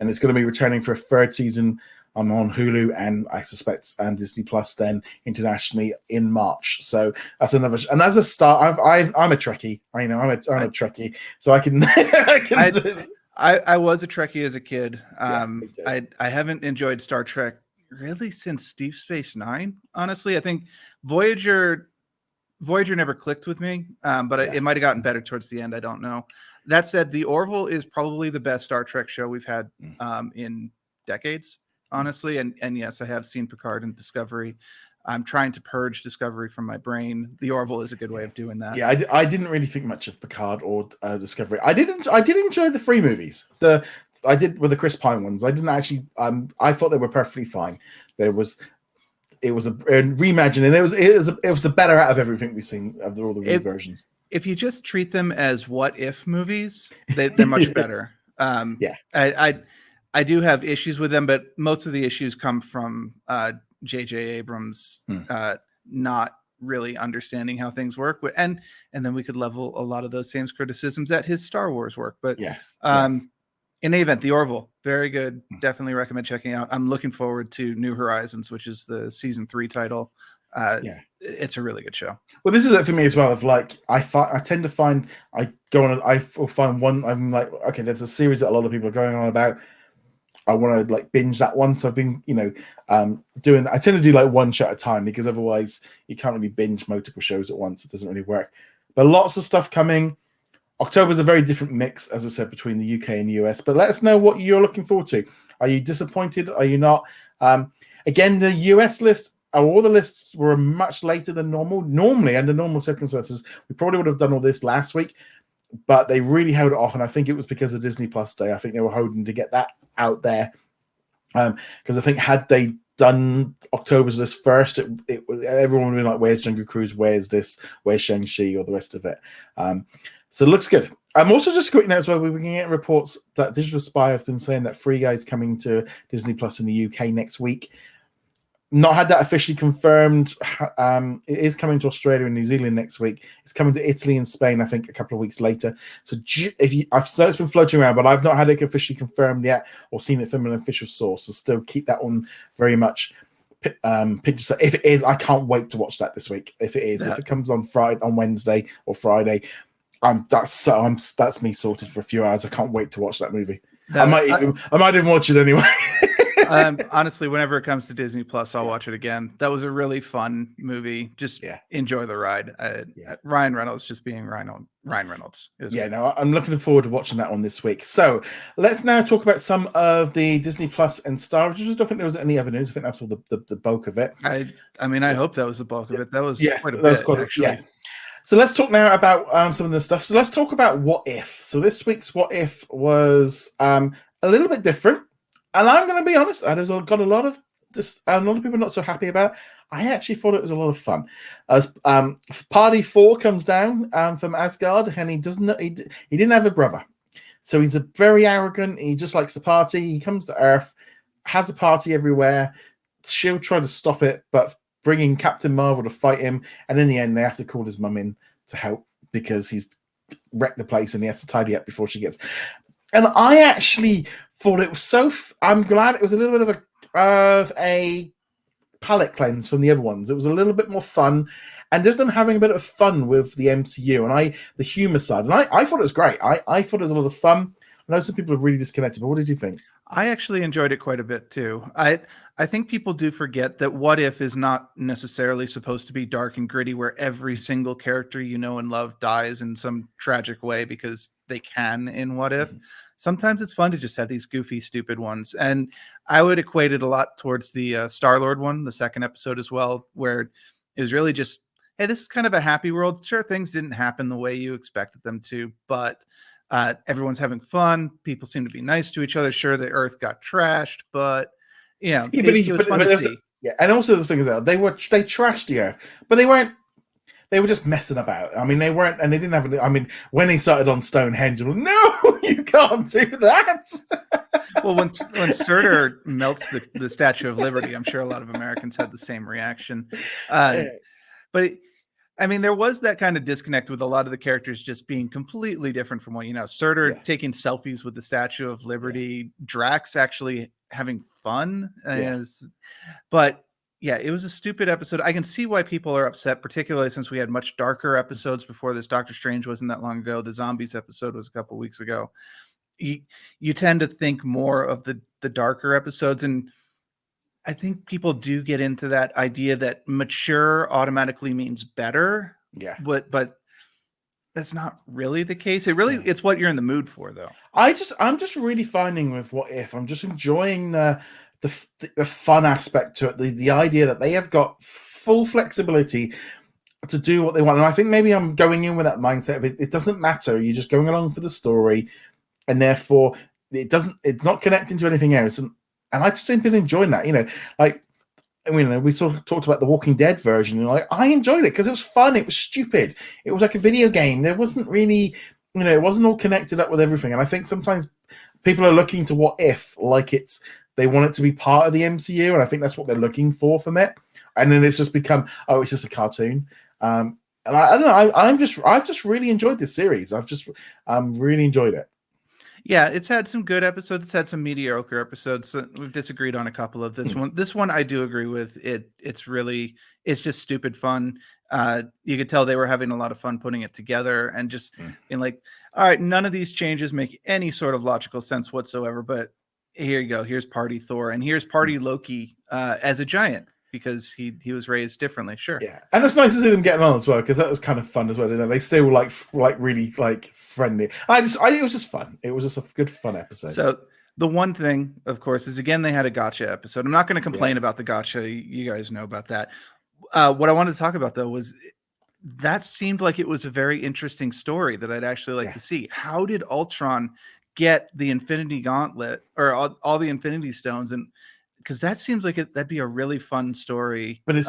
A: and it's going to be returning for a third season on Hulu and I suspect and Disney Plus then internationally in March. So that's another. And as a start, I'm a Trekkie. I know I'm a Trekkie, so I can.
B: I was a Trekkie as a kid.
A: I
B: haven't enjoyed Star Trek really since Deep Space Nine. Honestly, I think Voyager never clicked with me, but it might have gotten better towards the end. I don't know. That said, The Orville is probably the best Star Trek show we've had in decades, honestly. And yes, I have seen Picard and Discovery. I'm trying to purge Discovery from my brain. The Orville is a good way of doing that.
A: Yeah, I didn't really think much of Picard or Discovery. I did enjoy the 3 movies. I did with the Chris Pine ones. I didn't actually. I thought they were perfectly fine. It was a reimagining. It was the better out of everything we've seen of all the reversions.
B: If you just treat them as what if movies, they're much better. I do have issues with them, but most of the issues come from J.J. Abrams not really understanding how things work, and then we could level a lot of those same criticisms at his Star Wars work. But
A: yes,
B: in any event, The Orville, very good. Definitely recommend checking out. I'm looking forward to New Horizons, which is the season 3 title. It's a really good show.
A: Well, this is it for me as well. Of like, I tend to find I find one. I'm like, okay, there's a series that a lot of people are going on about. I want to like binge that one. So I've been, doing. I tend to do like one show at a time because otherwise you can't really binge multiple shows at once. It doesn't really work. But lots of stuff coming. October's a very different mix, as I said, between the UK and the US. But let us know what you're looking forward to. Are you disappointed? Are you not? Again, the US list. All the lists were much later than normal. Normally, under normal circumstances, we probably would have done all this last week, but they really held it off, and I think it was because of Disney Plus Day. I think they were hoping to get that out there, because I think had they done October's list first, everyone would be like, "Where's Jungle Cruise? Where's this? Where's Shang-Chi?" or the rest of it. So it looks good. I'm also just quick now as well. We've been getting reports that Digital Spy have been saying that Free Guy is coming to Disney Plus in the UK next week. Not had that officially confirmed. It is coming to Australia and New Zealand next week. It's coming to Italy and Spain, I think, a couple of weeks later. So I've so it's been floating around, but I've not had it officially confirmed yet or seen it from an official source. So still keep that on very much picture. So if it is, I can't wait to watch that this week. If it comes on Wednesday or Friday, that's me sorted for a few hours. I can't wait to watch that movie. I might even watch it anyway.
B: Honestly, whenever it comes to Disney Plus, I'll watch it again. That was a really fun movie. Just enjoy the ride. Ryan Reynolds just being Ryan Reynolds.
A: I'm looking forward to watching that one this week. So let's now talk about some of the Disney Plus and Star Wars. I don't think there was any other news. I think that's all the bulk of it.
B: I hope that was the bulk of it. That was quite a bit, actually.
A: Yeah. So let's talk now about some of the stuff. So let's talk about What If. So this week's What If was a little bit different. And I'm going to be honest, there's got a lot of people not so happy about it. I actually thought it was a lot of fun. As Party 4 comes down from Asgard, and he didn't have a brother. So he's a very arrogant. He just likes to party. He comes to Earth, has a party everywhere. S.H.I.E.L.D. try to stop it, but bringing Captain Marvel to fight him. And in the end, they have to call his mum in to help because he's wrecked the place and he has to tidy up before she gets. And I actually thought it was so. I'm glad it was a little bit of a palate cleanse from the other ones. It was a little bit more fun, and just them having a bit of fun with the MCU and the humor side. And I thought it was great. I thought it was a lot of fun. I know some people are really disconnected, but what did you think?
B: I actually enjoyed it quite a bit too. I think people do forget that What If is not necessarily supposed to be dark and gritty where every single character you know and love dies in some tragic way because they can in What If. Mm-hmm. Sometimes it's fun to just have these goofy, stupid ones. And I would equate it a lot towards the Star-Lord one, the second episode as well, where it was really just, hey, this is kind of a happy world. Sure, things didn't happen the way you expected them to, but everyone's having fun. People seem to be nice to each other. Sure, the Earth got trashed, but it was fun to see.
A: Yeah, and also the thing is that they trashed the Earth, but they weren't they were just messing about. I mean, they weren't, and they didn't have. I mean, when they started on Stonehenge, I was, no, you can't do that.
B: Well, when Surtur melts the Statue of Liberty, I'm sure a lot of Americans had the same reaction. But I mean, there was that kind of disconnect with a lot of the characters just being completely different from what, Surtur taking selfies with the Statue of Liberty, Drax actually having fun. But yeah, it was a stupid episode. I can see why people are upset, particularly since we had much darker episodes before this. Doctor Strange wasn't that long ago. The zombies episode was a couple weeks ago. You tend to think more of the darker episodes, and I think people do get into that idea that mature automatically means better.
A: Yeah.
B: But that's not really the case. It's what you're in the mood for, though.
A: I'm just really finding with What If, I'm just enjoying the fun aspect to it. The idea that they have got full flexibility to do what they want. And I think maybe I'm going in with that mindset of it doesn't matter. You're just going along for the story, and therefore it's not connecting to anything else. And I just have been enjoying that, we sort of talked about the Walking Dead version, and I enjoyed it because it was fun. It was stupid. It was like a video game. There wasn't really, it wasn't all connected up with everything. And I think sometimes people are looking to What If like they want it to be part of the MCU, and I think that's what they're looking for from it. And then it's just become, it's just a cartoon. And I don't know. I've just really enjoyed this series. I've just really enjoyed it.
B: Yeah, it's had some good episodes. It's had some mediocre episodes. We've disagreed on a couple of this one. This one I do agree with. It's just stupid fun. You could tell they were having a lot of fun putting it together, and just being like, all right, none of these changes make any sort of logical sense whatsoever. But here you go. Here's Party Thor, and here's Party Loki as a giant, because he was raised differently. Sure.
A: Yeah, and it's nice to see them getting on as well, because that was kind of fun as well. They still were like really friendly. It was just fun. It was just a good fun episode.
B: So the one thing, of course, is again they had a gotcha episode. I'm not going to complain about the gotcha. You guys know about that. What I wanted to talk about though was that seemed like it was a very interesting story that I'd actually like to see. How did Ultron get the Infinity Gauntlet, or all the Infinity Stones? And because that seems like that'd be a really fun story.
A: But it's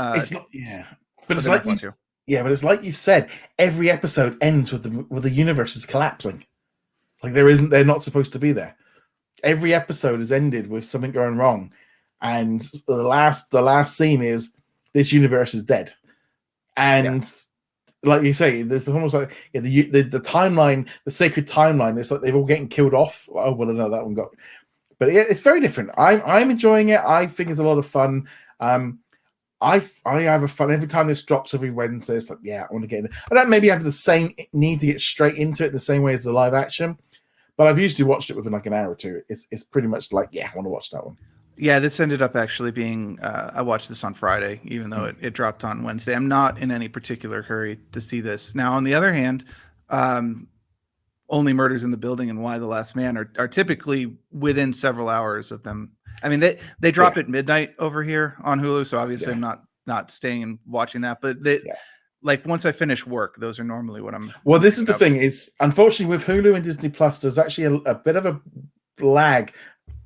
A: like you've said, every episode ends with the universes collapsing. Like they're not supposed to be there. Every episode is ended with something going wrong, and the last scene is this universe is dead. And like you say, there's almost like the timeline, the sacred timeline. It's like they're all getting killed off. Oh well, no, that one got. But it's very different. I'm enjoying it. I think it's a lot of fun. I have a fun every time this drops every Wednesday. It's like, I want to get in. I don't maybe have the same need to get straight into it the same way as the live action, but I've usually watched it within like an hour or two. It's pretty much like, I want to watch that one.
B: Yeah, this ended up actually being, I watched this on Friday, even though it dropped on Wednesday. I'm not in any particular hurry to see this. Now, on the other hand, Only Murders in the Building and Why the Last Man are typically within several hours of them. I mean, they drop at midnight over here on Hulu, so obviously I'm not staying and watching that. But like once I finish work, those are normally what I'm.
A: Well, this is the thing: is unfortunately with Hulu and Disney Plus, there's actually a bit of a lag,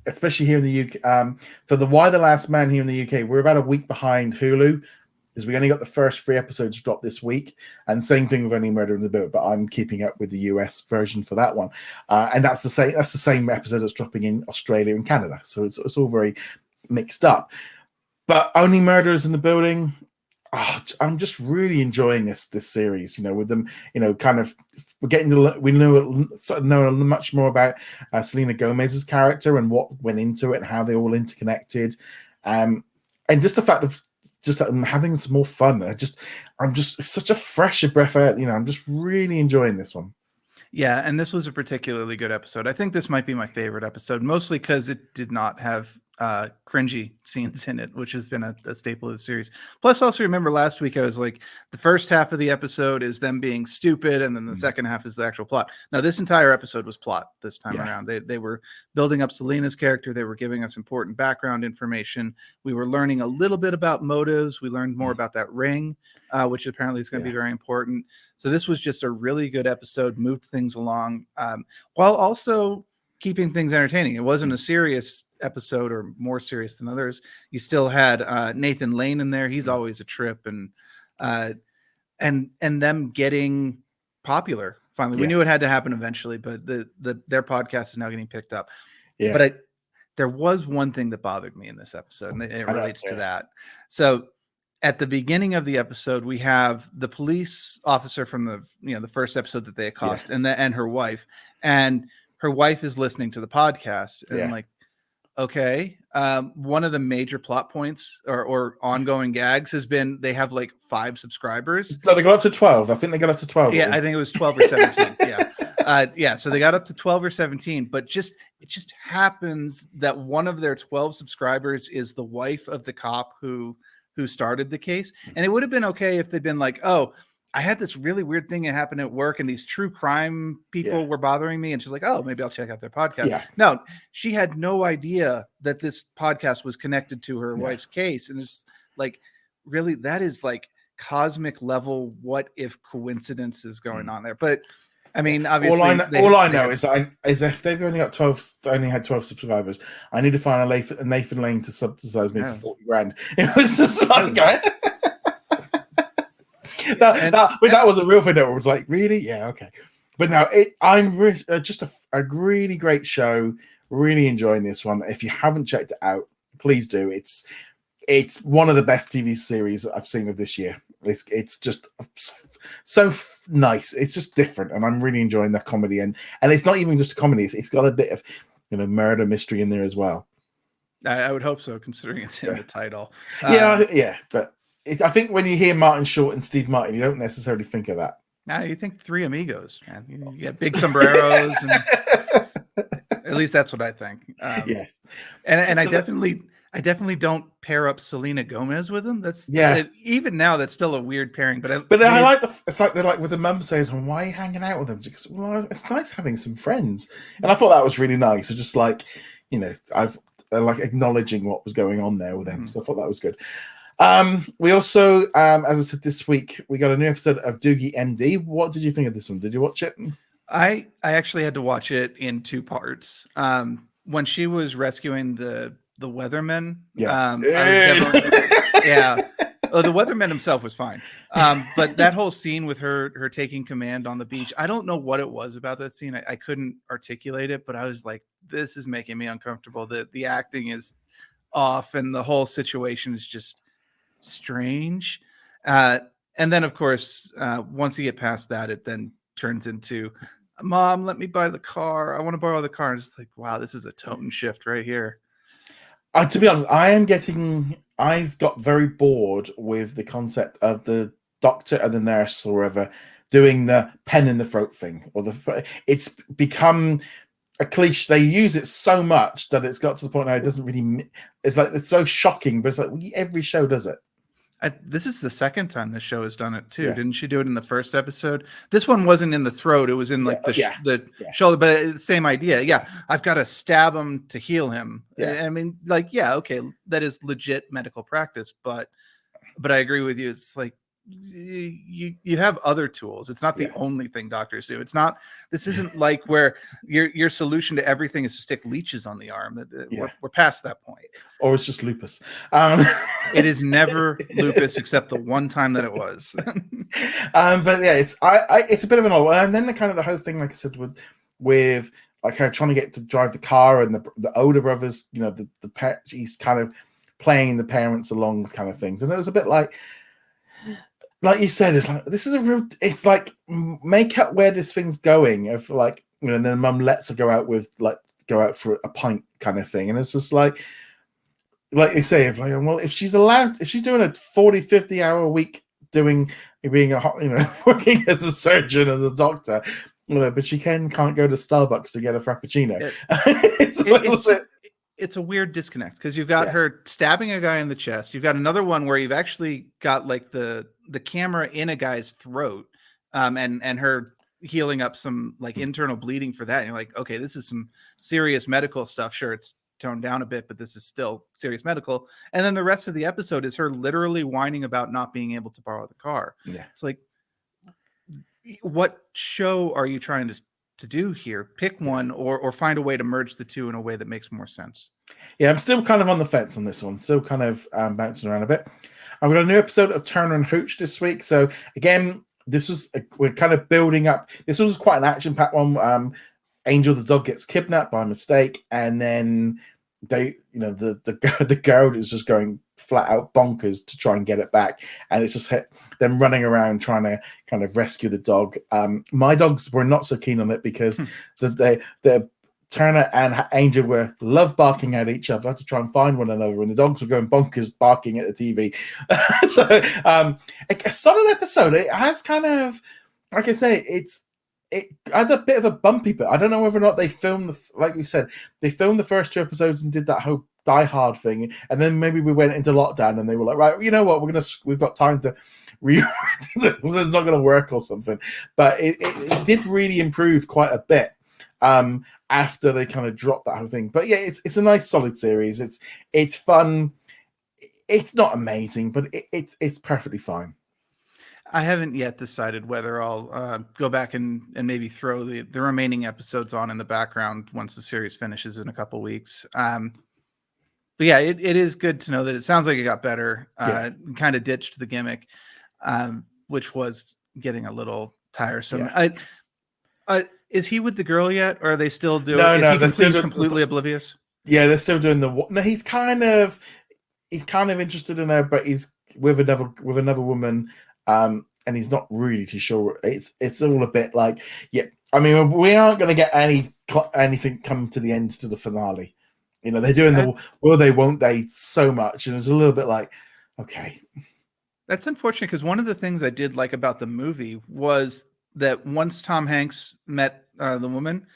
A: especially here in the UK. For the Why the Last Man here in the UK, we're about a week behind Hulu. Because we only got the first 3 episodes dropped this week, and same thing with Only Murder in the Building. But I'm keeping up with the US version for that one, and that's the same episode that's dropping in Australia and Canada. So it's all very mixed up. But Only Murders in the Building, I'm just really enjoying this series. With them, kind of we're getting to know much more about Selena Gomez's character and what went into it and how they all interconnected, and just the fact of. Just having some more fun. I'm just such a fresher breath out. I'm just really enjoying this one.
B: Yeah, and this was a particularly good episode. I think this might be my favorite episode, mostly because it did not have cringy scenes in it, which has been a staple of the series. Plus, also remember last week I was like, the first half of the episode is them being stupid, and then the second half is the actual plot. Now, this entire episode was plot this time around. They were building up Selena's character. They were giving us important background information. We were learning a little bit about motives. We learned more about that ring, which apparently is going to be very important. So this was just a really good episode, moved things along, while also keeping things entertaining. It wasn't a serious episode or more serious than others. You still had Nathan Lane in there. He's always a trip. And and them getting popular finally. We knew it had to happen eventually, but their podcast is now getting picked up.
A: Yeah.
B: But there was one thing that bothered me in this episode, and it relates to that. So at the beginning of the episode, we have the police officer from the first episode that they accost, and her wife, and her wife is listening to the podcast, and like, okay, one of the major plot points or ongoing gags has been they have like 5 subscribers.
A: So they got up to 12. I think they got up to 12.
B: Yeah, I think it was 12 or 17. Yeah. So they got up to 12 or 17, but it just happens that one of their 12 subscribers is the wife of the cop who started the case. And it would have been okay if they'd been like, oh, I had this really weird thing that happened at work and these true crime people were bothering me. And she's like, oh, maybe I'll check out their podcast. Yeah. No, she had no idea that this podcast was connected to her wife's case. And it's like, really, that is like cosmic level. What if coincidence is going on there? But I mean, obviously,
A: all I know is if they've only got 12, only had 12 subscribers, I need to find a Nathan Lane to subsidize me for 40 grand. It was just like that was a real thing. That was like, really, yeah, okay. But now just a really great show. Really enjoying this one. If you haven't checked it out, please do. It's one of the best TV series I've seen of this year. It's just so nice. It's just different, and I'm really enjoying the comedy. And it's not even just a comedy. It's got a bit of murder mystery in there as well.
B: I would hope so, considering it's in the title.
A: But I think when you hear Martin Short and Steve Martin, you don't necessarily think of that.
B: Now you think Three Amigos, man. You get big sombreros, and at least that's what I think.
A: Yes,
B: and I definitely don't pair up Selena Gomez with him. Even now that's still a weird pairing. But
A: I like it's like they're like with the mum says, well, "Why are you hanging out with them?" Because it's nice having some friends, and I thought that was really nice. So just like I've like acknowledging what was going on there with them. So I thought that was good. We also, as I said this week, we got a new episode of Doogie MD. What did you think of this one? Did you watch it?
B: I actually had to watch it in 2 parts. When she was rescuing the weatherman, I was definitely, the weatherman himself was fine, but that whole scene with her taking command on the beach, I don't know what it was about that scene. I couldn't articulate it, but I was like, this is making me uncomfortable. The acting is off, and the whole situation is just strange. And then, of course, once you get past that, it then turns into, Mom, let me buy the car. I want to borrow the car. And it's like, wow, this is a tone shift right here.
A: To be honest, I've got very bored with the concept of the doctor and the nurse or whatever doing the pen in the throat thing, it's become a cliche. They use it so much that it's got to the point where it doesn't really. It's like it's so shocking, but it's like every show does it.
B: This is the second time this show has done it too. Didn't she do it in the first episode? This one wasn't in the throat; it was in like the shoulder. But same idea. Yeah, I've got to stab him to heal him. I mean, like, okay, that is legit medical practice. But I agree with you. It's like you have other tools. It's not the only thing doctors do. It's not. This isn't like where your solution to everything is to stick leeches on the arm. We're past that point.
A: Or it's just lupus.
B: It is never lupus, except the one time that it was.
A: But yeah, it's a bit of an odd one. And then the whole thing, like I said, with like her trying to get to drive the car, and the older brothers, the he's kind of playing the parents along kind of things, and it was a bit like you said, it's like this is it's like make up where this thing's going. If like and then mum lets her go out for a pint kind of thing, and it's just like you say, if she's doing a 40-50 hour week being working as a surgeon, as a doctor, but she can't go to Starbucks to get a frappuccino.
B: It's a weird disconnect because you've got her stabbing a guy in the chest. You've got another one where you've actually got like the camera in a guy's throat, and her healing up some like internal bleeding for that. And you're like, okay, this is some serious medical stuff. Sure, it's toned down a bit, but this is still serious medical. And then the rest of the episode is her literally whining about not being able to borrow the car.
A: Yeah,
B: it's like, what show are you trying to do here? Pick one or find a way to merge the two in a way that makes more sense.
A: Yeah, I'm still kind of on the fence on this one. Still kind of bouncing around a bit. I've got a new episode of Turner and Hooch this week. So again, we're kind of building up. This was quite an action-packed one. Angel the dog gets kidnapped by mistake, and then the girl is just going flat out bonkers to try and get it back, and it's just them running around trying to kind of rescue the dog. My dogs were not so keen on it because the Turner and Angel were love barking at each other to try and find one another, and the dogs were going bonkers barking at the TV. So a solid episode. It has kind of, like I say, it had a bit of a bumpy bit. I don't know whether or not they filmed like we said, they filmed the first 2 episodes and did that whole Die Hard thing, and then maybe we went into lockdown and they were like, right, you know what, we've got time to it's not going to work or something. But it did really improve quite a bit after they kind of dropped that whole thing. But yeah, it's a nice solid series. It's fun. It's not amazing, but it's perfectly fine.
B: I haven't yet decided whether I'll go back and maybe throw the remaining episodes on in the background once the series finishes in a couple weeks. But yeah, it is good to know that it sounds like it got better. Kind of ditched the gimmick, which was getting a little tiresome. Yeah. Is he with the girl yet, or are they still doing? Is he completely oblivious?
A: Yeah, they're still doing the. No, he's kind of interested in her, but he's with another woman. And he's not really too sure. It's all a bit like, yeah. I mean, we aren't going to get anything come to the end to the finale. You know, they're doing the will they, won't they so much, and it's a little bit like, okay.
B: That's unfortunate because one of the things I did like about the movie was that once Tom Hanks met the woman,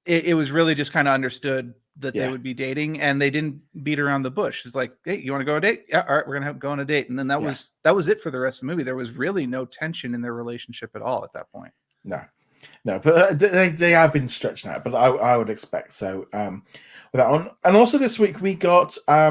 B: it was really just kind of understood that they would be dating, and they didn't beat around the bush. It's like, hey, you want to go on a date? Yeah, all right, we're gonna go on a date. And then that was it for the rest of the movie. There was really no tension in their relationship at all at that point.
A: No, but they have been stretched out. But I would expect so. With that one, and also this week we got a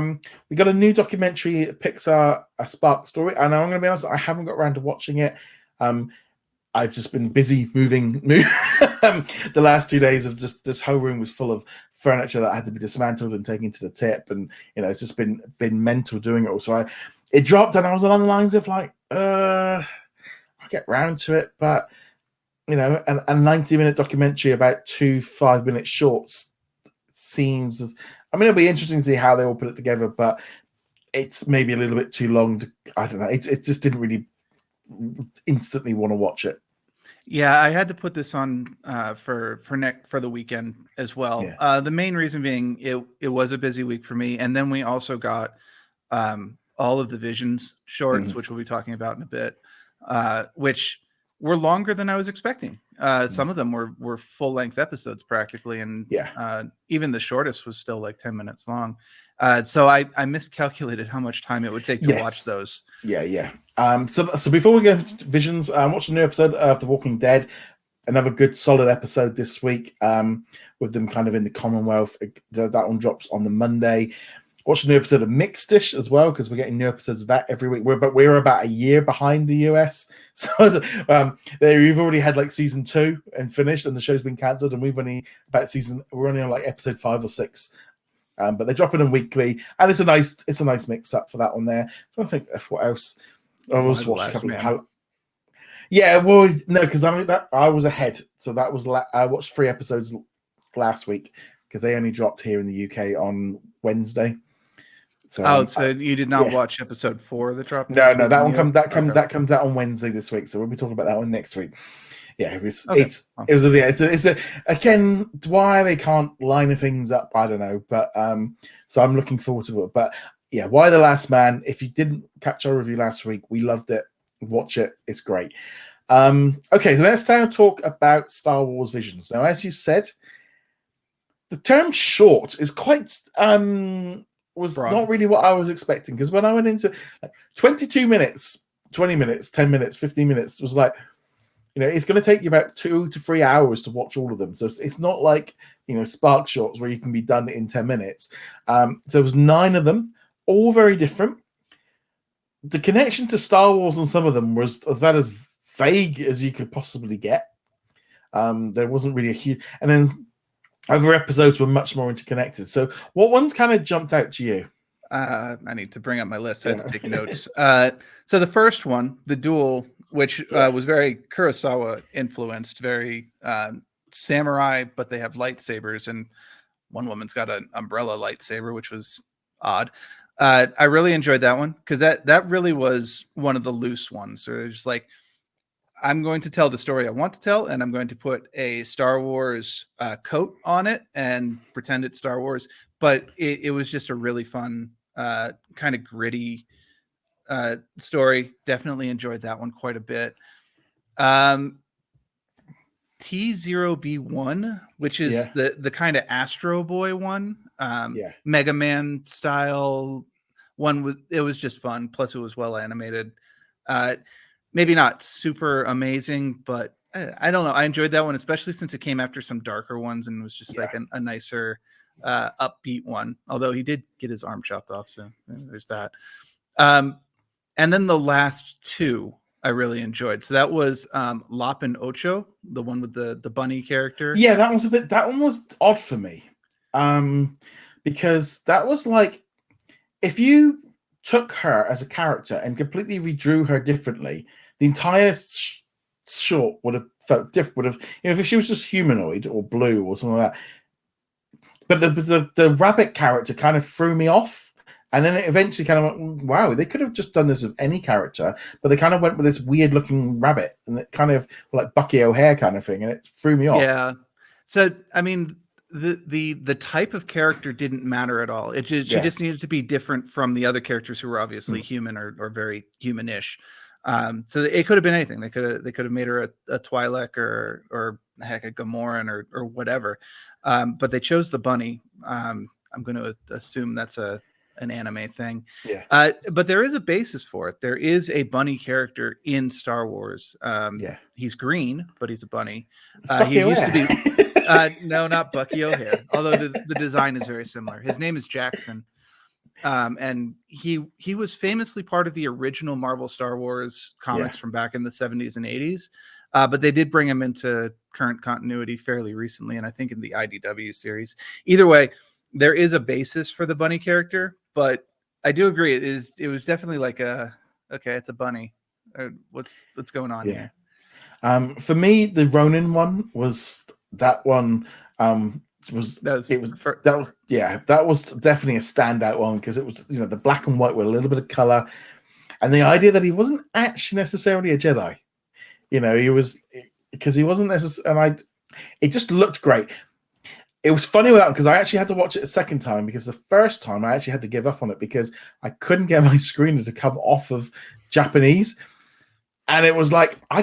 A: new documentary, Pixar, A Spark Story. And I'm going to be honest, I haven't got around to watching it. I've just been busy moving. The last 2 days of just this whole room was full of furniture that had to be dismantled and taken to the tip, and it's just been mental doing it all. So it dropped, and I was along the lines of like, I'll get round to it, but a 90-minute documentary about 2 5-minute shorts seems. I mean, it'll be interesting to see how they all put it together, but it's maybe a little bit too long. I don't know. It just didn't really instantly want to watch it.
B: Yeah, I had to put this on for the weekend as well. Yeah. The main reason being it was a busy week for me, and then we also got all of the Visions shorts, which we'll be talking about in a bit, which were longer than I was expecting. Some of them were full length episodes practically, and even the shortest was still like 10 minutes long. So I miscalculated how much time it would take to watch those.
A: Yeah. So before we go to Visions, watch a new episode of The Walking Dead. Another good solid episode this week, with them kind of in the Commonwealth. That one drops on the Monday. Watch a new episode of Mixed Dish as well, because we're getting new episodes of that every week. We're about a year behind the US. So we've already had like season 2 and finished, and the show's been cancelled, and we're only on like episode 5 or 6. But they're dropping them weekly, and it's a nice mix up for that one there. I don't think what else. I was watching a couple of. Yeah, well, no, because I was ahead, so that was I watched 3 episodes last week because they only dropped here in the UK on Wednesday.
B: So you did not watch episode 4 that dropped?
A: No, that one comes out on Wednesday this week, so we'll be talking about that one next week. Yeah, it's again, why they can't line things up, I don't know, but so I'm looking forward to it. But yeah, Why the Last Man? If you didn't catch our review last week, we loved it. Watch it; it's great. Okay, so let's now talk about Star Wars Visions. Now, as you said, the term short is quite was broad. Not really what I was expecting, because when I went into 22 minutes, 20 minutes, 10 minutes, 15 minutes was like, it's going to take you about 2 to 3 hours to watch all of them. So it's not like, Spark Shorts where you can be done in 10 minutes. So there was 9 of them, all very different. The connection to Star Wars on some of them was about as vague as you could possibly get. There wasn't really a huge... And then other episodes were much more interconnected. So what ones kind of jumped out to you?
B: I need to bring up my list. I had to
A: Yeah.
B: take notes. So the first one, The Duel, which was very Kurosawa influenced, very samurai, but they have lightsabers, and one woman's got an umbrella lightsaber, which was odd. I really enjoyed that one because that really was one of the loose ones. So they're just like, I'm going to tell the story I want to tell, and I'm going to put a Star Wars coat on it and pretend it's Star Wars. But it was just a really fun, kind of gritty story. Definitely enjoyed that one quite a bit. T0B1, which is the kind of Astro Boy one, Mega Man style one. It was just fun. Plus, it was well animated. Maybe not super amazing, but I don't know. I enjoyed that one, especially since it came after some darker ones and was just like a nicer, upbeat one. Although he did get his arm chopped off, so there's that. And then the last two I really enjoyed. So that was Lop and Ocho, the one with the bunny character.
A: Yeah, that one was odd for me. Because that was like, if you took her as a character and completely redrew her differently, the entire short would have felt different. Would have, if she was just humanoid or blue or something like that. But the rabbit character kind of threw me off, and then it eventually kind of went, wow, they could have just done this with any character, but they kind of went with this weird looking rabbit, and it kind of like Bucky O'Hare kind of thing, and it threw me off.
B: Yeah. So I mean, the type of character didn't matter at all. She just needed to be different from the other characters who were obviously human or very humanish. So it could have been anything. They could have made her a Twi'lek or heck, a Gamoran or whatever. But they chose the bunny. I'm going to assume that's an anime thing.
A: Yeah.
B: But there is a basis for it. There is a bunny character in Star Wars. He's green, but he's a bunny. He used to be no, not Bucky O'Hare, although the design is very similar. His name is Jackson. And he was famously part of the original Marvel Star Wars comics from back in the 70s and 80s. But they did bring him into current continuity fairly recently, and I think in the IDW series. Either way, there is a basis for the bunny character, but I do agree it was definitely like it's a bunny. What's going on here?
A: For me, the Ronin one was that one. That was definitely a standout one because it was, the black and white with a little bit of color, and the idea that he wasn't actually necessarily a Jedi. He was, because he wasn't necessarily, and it just looked great. It was funny with that because I actually had to watch it a second time, because the first time I actually had to give up on it because I couldn't get my screener to come off of Japanese. And it was like, I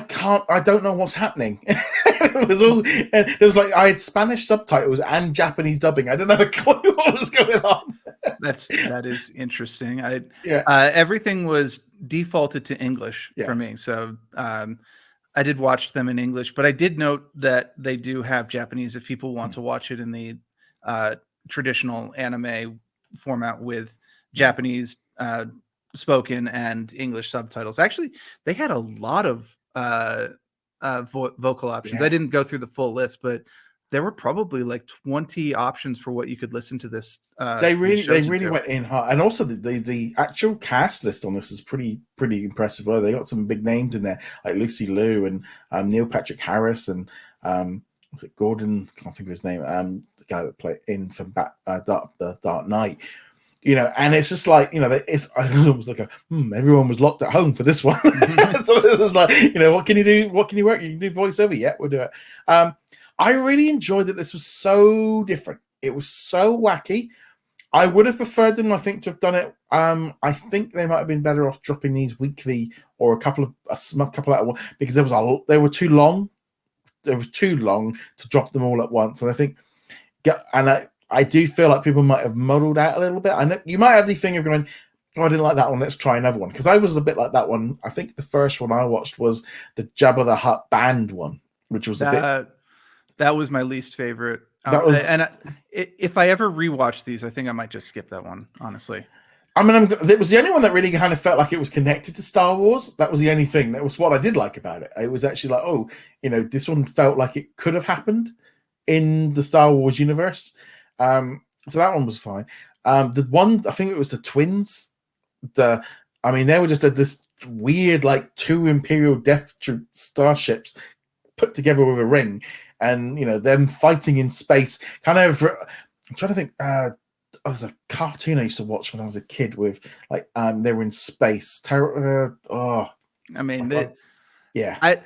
A: don't know what's happening. It was all, and it was like I had Spanish subtitles and Japanese dubbing. I didn't have a clue what was going on.
B: That is interesting. Everything was defaulted to English for me. So I did watch them in English, but I did note that they do have Japanese if people want to watch it in the traditional anime format with Japanese spoken and English subtitles. Actually, they had a lot of vocal options. I didn't go through the full list, but there were probably like 20 options for what you could listen to this.
A: They really went in hard, and also the actual cast list on this is pretty impressive. Well, they got some big names in there like Lucy Liu and Neil Patrick Harris and was it Gordon? I can't think of his name. The guy that played in from the Dark Knight. And it's just like, it's almost like everyone was locked at home for this one. So it was like, what can you do? What can you work? You can do voiceover. Yeah, we'll do it. I really enjoyed that. This was so different. It was so wacky. I would have preferred them, I think, to have done it. I think they might have been better off dropping these weekly or a couple at once, because they were too long. It was too long to drop them all at once. And I think, I do feel like people might have muddled out a little bit. I know you might have the thing of going, oh, I didn't like that one, let's try another one. Because I was a bit like that one. I think the first one I watched was the Jabba the Hutt band one, which was
B: that was my least favorite. If I ever rewatch these, I think I might just skip that one, honestly.
A: I mean, it was the only one that really kind of felt like it was connected to Star Wars. That was the only thing. That was what I did like about it. It was actually like, this one felt like it could have happened in the Star Wars universe. So that one was fine. The one, I think it was the twins. They were just this weird, like, two Imperial Death Troop starships put together with a ring, and them fighting in space. Kind of, I'm trying to think. There's a cartoon I used to watch when I was a kid with, like, they were in space.
B: Yeah.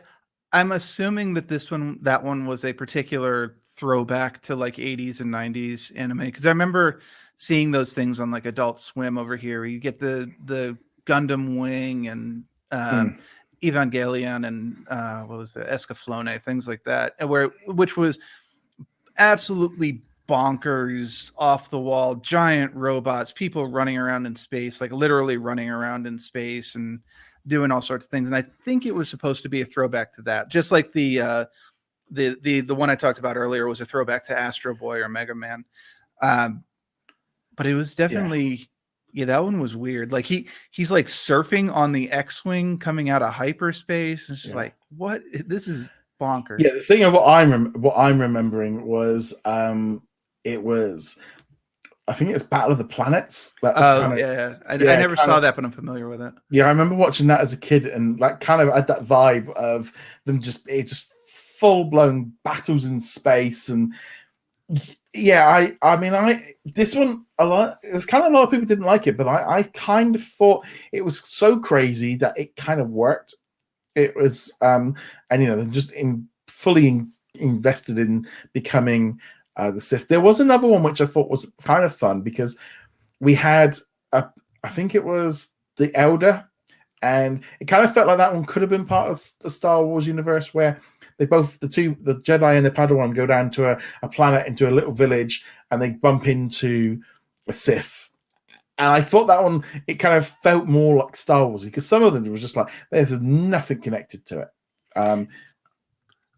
B: I'm assuming that that one was a particular throwback to like 80s and 90s anime, because I remember seeing those things on like Adult Swim over here. You get the Gundam Wing and Evangelion and what was it, Escaflowne, things like that, which was absolutely bonkers, off the wall, giant robots, people running around in space, like literally running around in space and doing all sorts of things. And I think it was supposed to be a throwback to that, just like the one I talked about earlier was a throwback to Astro Boy or Mega Man. But it was definitely, that one was weird. Like he's like surfing on the X-Wing coming out of hyperspace. It's just like, what? This is bonkers.
A: Yeah, the thing of what I'm remembering was it was, I think it's Battle of the Planets. That was
B: I never saw that, but I'm familiar with it.
A: Yeah, I remember watching that as a kid, and like kind of had that vibe of them just full blown battles in space. And this one, it was kind of, a lot of people didn't like it, but I kind of thought it was so crazy that it kind of worked. It was just fully invested in becoming the Sith. There was another one which I thought was kind of fun, because we had I think it was the Elder, and it kind of felt like that one could have been part of the Star Wars universe, where they both, the Jedi and the Padawan, go down to a planet, into a little village, and they bump into a Sith. And I thought that one, it kind of felt more like Star Wars, because some of them was just like, there's nothing connected to it.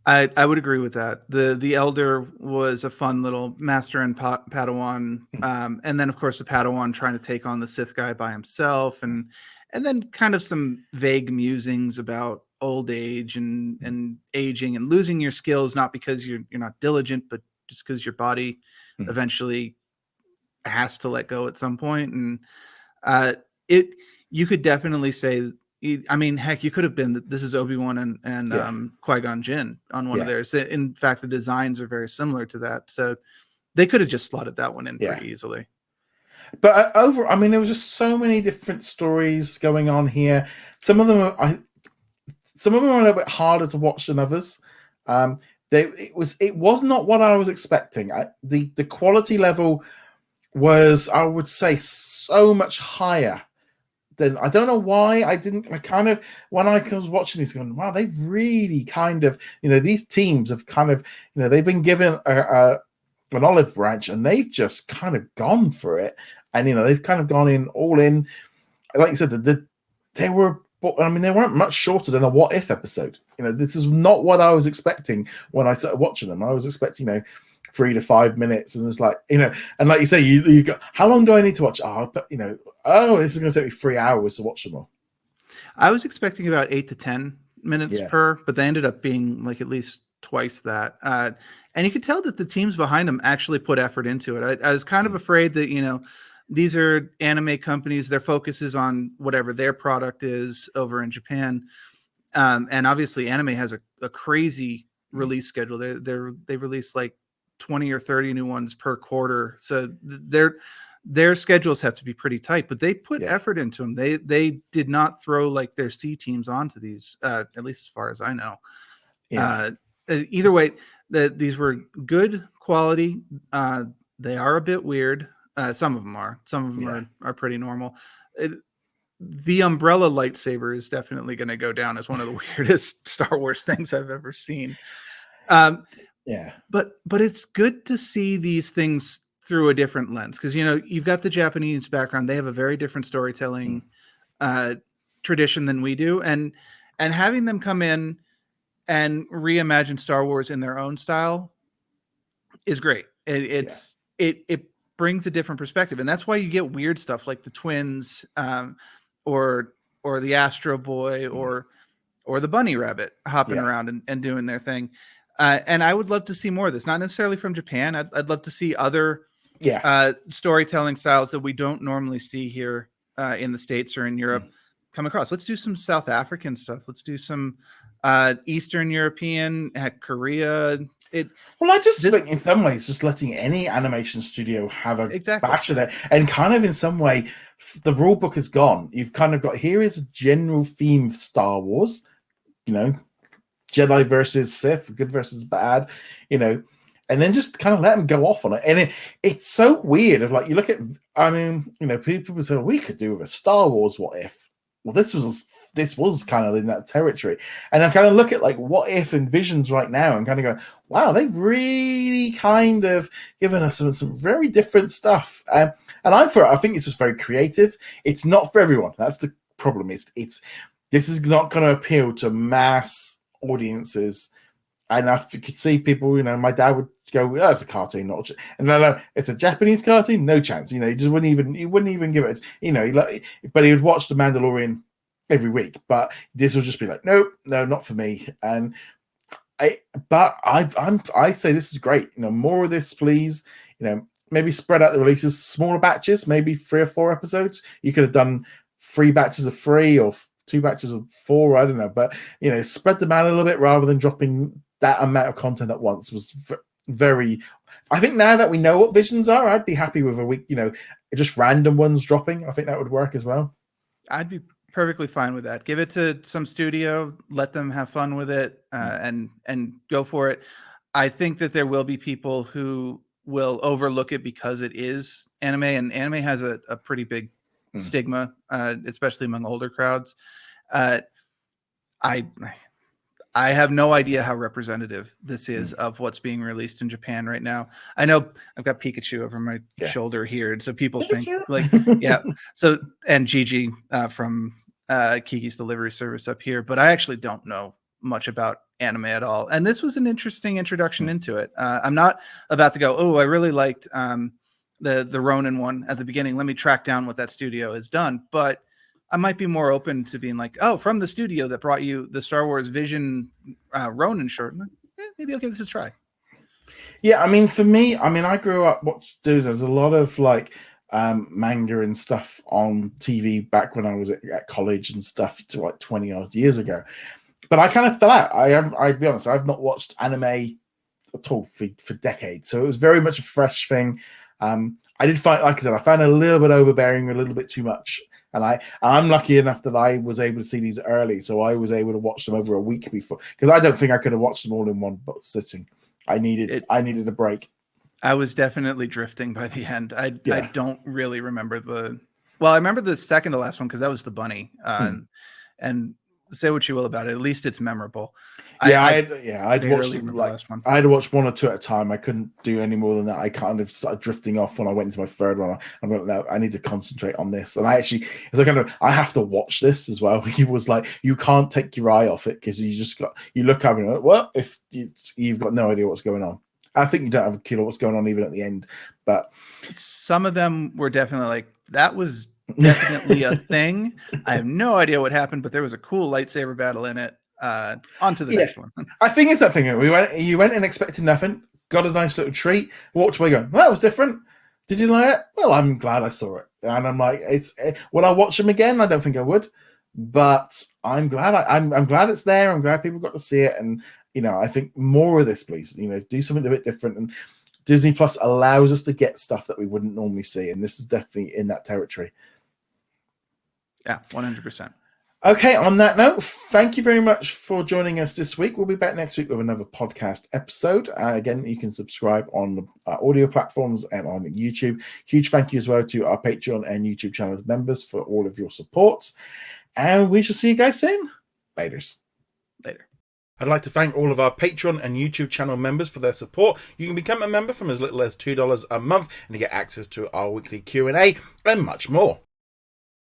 B: I would agree with that. The Elder was a fun little master and Padawan, and then of course the Padawan trying to take on the Sith guy by himself, and then kind of some vague musings about old age and aging and losing your skills, not because you're not diligent, but just because your body eventually has to let go at some point. And you could definitely say, I mean, heck, you could have been, this is Obi-Wan and Qui-Gon Jinn on one of theirs. In fact, the designs are very similar to that. So they could have just slotted that one in pretty easily.
A: But there was just so many different stories going on here. Some of them are a little bit harder to watch than others. It was not what I was expecting. The quality level was, I would say, so much higher. Then I don't know why when I was watching this, going, wow, they've really kind of, these teams have kind of, they've been given an olive branch, and they've just kind of gone for it. And, they've kind of gone all in. Like you said, they weren't much shorter than a What If episode. This is not what I was expecting when I started watching them. I was expecting, 3 to 5 minutes, and it's like, and like you say, you go, how long do I need to watch? This is going to take me 3 hours to watch them all.
B: I was expecting about 8 to 10 minutes per, but they ended up being like at least twice that. And you could tell that the teams behind them actually put effort into it. I was kind of afraid that, these are anime companies, their focus is on whatever their product is over in Japan. And obviously anime has a crazy release schedule. They release like 20 or 30 new ones per quarter. So their schedules have to be pretty tight, but they put effort into them. They did not throw like their C teams onto these, at least as far as I know. Either way, these were good quality. They are a bit weird. Some of them are pretty normal. The umbrella lightsaber is definitely going to go down as one of the weirdest Star Wars things I've ever seen. But it's good to see these things through a different lens, because you've got the Japanese background. They have a very different storytelling tradition than we do, and having them come in and reimagine Star Wars in their own style is great. It brings a different perspective, and that's why you get weird stuff like the twins, or the Astro Boy, or the Bunny Rabbit hopping around and doing their thing. And I would love to see more of this, not necessarily from Japan. I'd love to see other storytelling styles that we don't normally see here in the States or in Europe come across. Let's do some South African stuff. Let's do some Eastern European, Korea.
A: I just think in some ways, just letting any animation studio have a bash at it, and kind of in some way, the rule book is gone. You've kind of got, here is a general theme of Star Wars, Jedi versus Sith, good versus bad, and then just kind of let them go off on it. And it's so weird. Of like, you look at, people say, well, we could do with a Star Wars what if. Well, this was kind of in that territory. And I kind of look at like what if and Visions right now and kind of go, wow, they've really kind of given us some very different stuff. And I think it's just very creative. It's not for everyone. That's the problem. This is not going to appeal to mass audiences. And I could see people, my dad would go, oh, it's a cartoon, not and no, it's a Japanese cartoon, no chance. He just wouldn't even give it, but he would watch The Mandalorian every week. But this would just be like, no, not for me. And I say this is great. More of this, please. Maybe spread out the releases, smaller batches, maybe 3 or 4 episodes. You could have done 3 batches of 3 or 2 batches of 4. I don't know, but spread them out a little bit rather than dropping that amount of content at once. Was very. I think now that we know what Visions are, I'd be happy with a week. Just random ones dropping. I think that would work as well.
B: I'd be perfectly fine with that. Give it to some studio, let them have fun with it, and go for it. I think that there will be people who will overlook it because it is anime, and anime has a pretty big stigma, especially among older crowds. I have no idea how representative this is of what's being released in Japan right now. I know I've got Pikachu over my shoulder here, and so people think like, So, and Gigi from Kiki's Delivery Service up here, but I actually don't know much about anime at all. And this was an interesting introduction into it. I'm not about to go, oh, I really liked the Ronin one at the beginning. Let me track down what that studio has done. But I might be more open to being like, oh, from the studio that brought you the Star Wars Vision Ronin short, maybe I'll give this a try.
A: Yeah, for me, I grew up there's a lot of like manga and stuff on TV back when I was at college and stuff, like 20 odd years ago. But I kind of fell out. I'd be honest, I've not watched anime at all for decades. So it was very much a fresh thing. I did find, like I said, I found a little bit overbearing, a little bit too much. And I'm lucky enough that I was able to see these early, so I was able to watch them over a week before, because I don't think I could have watched them all in one sitting. I needed a break.
B: I was definitely drifting by the end. I don't really remember I remember the second to last one because that was the bunny. And say what you will about it, at least it's memorable. I'd watched them, I had to watch 1 or 2 at a time. I couldn't do any more than that. I kind of started drifting off when I went into my third one. I'm like, no, I need to concentrate on this. And I have to watch this as well. He was like, you can't take your eye off it because you look up and you're like, well, if you've got no idea what's going on. I think you don't have a clue what's going on even at the end. But some of them were definitely like, that was definitely a thing. I have no idea what happened, but there was a cool lightsaber battle in it. On to the next one. I
A: think it's that thing. You went in expecting nothing, got a nice little treat, walked away going, well, that was different. Did you like it? Well, I'm glad I saw it. And I'm like, would I watch them again? I don't think I would, but I'm glad I'm glad it's there. I'm glad people got to see it. And I think more of this, please. Do something a bit different. And Disney Plus allows us to get stuff that we wouldn't normally see, and this is definitely in that territory.
B: Yeah, 100%.
A: Okay, on that note, thank you very much for joining us this week. We'll be back next week with another podcast episode. Again, you can subscribe on the audio platforms and on YouTube. Huge thank you as well to our Patreon and YouTube channel members for all of your support. And we shall see you guys soon. Later. I'd like to thank all of our Patreon and YouTube channel members for their support. You can become a member from as little as $2 a month and you get access to our weekly Q&A and much more.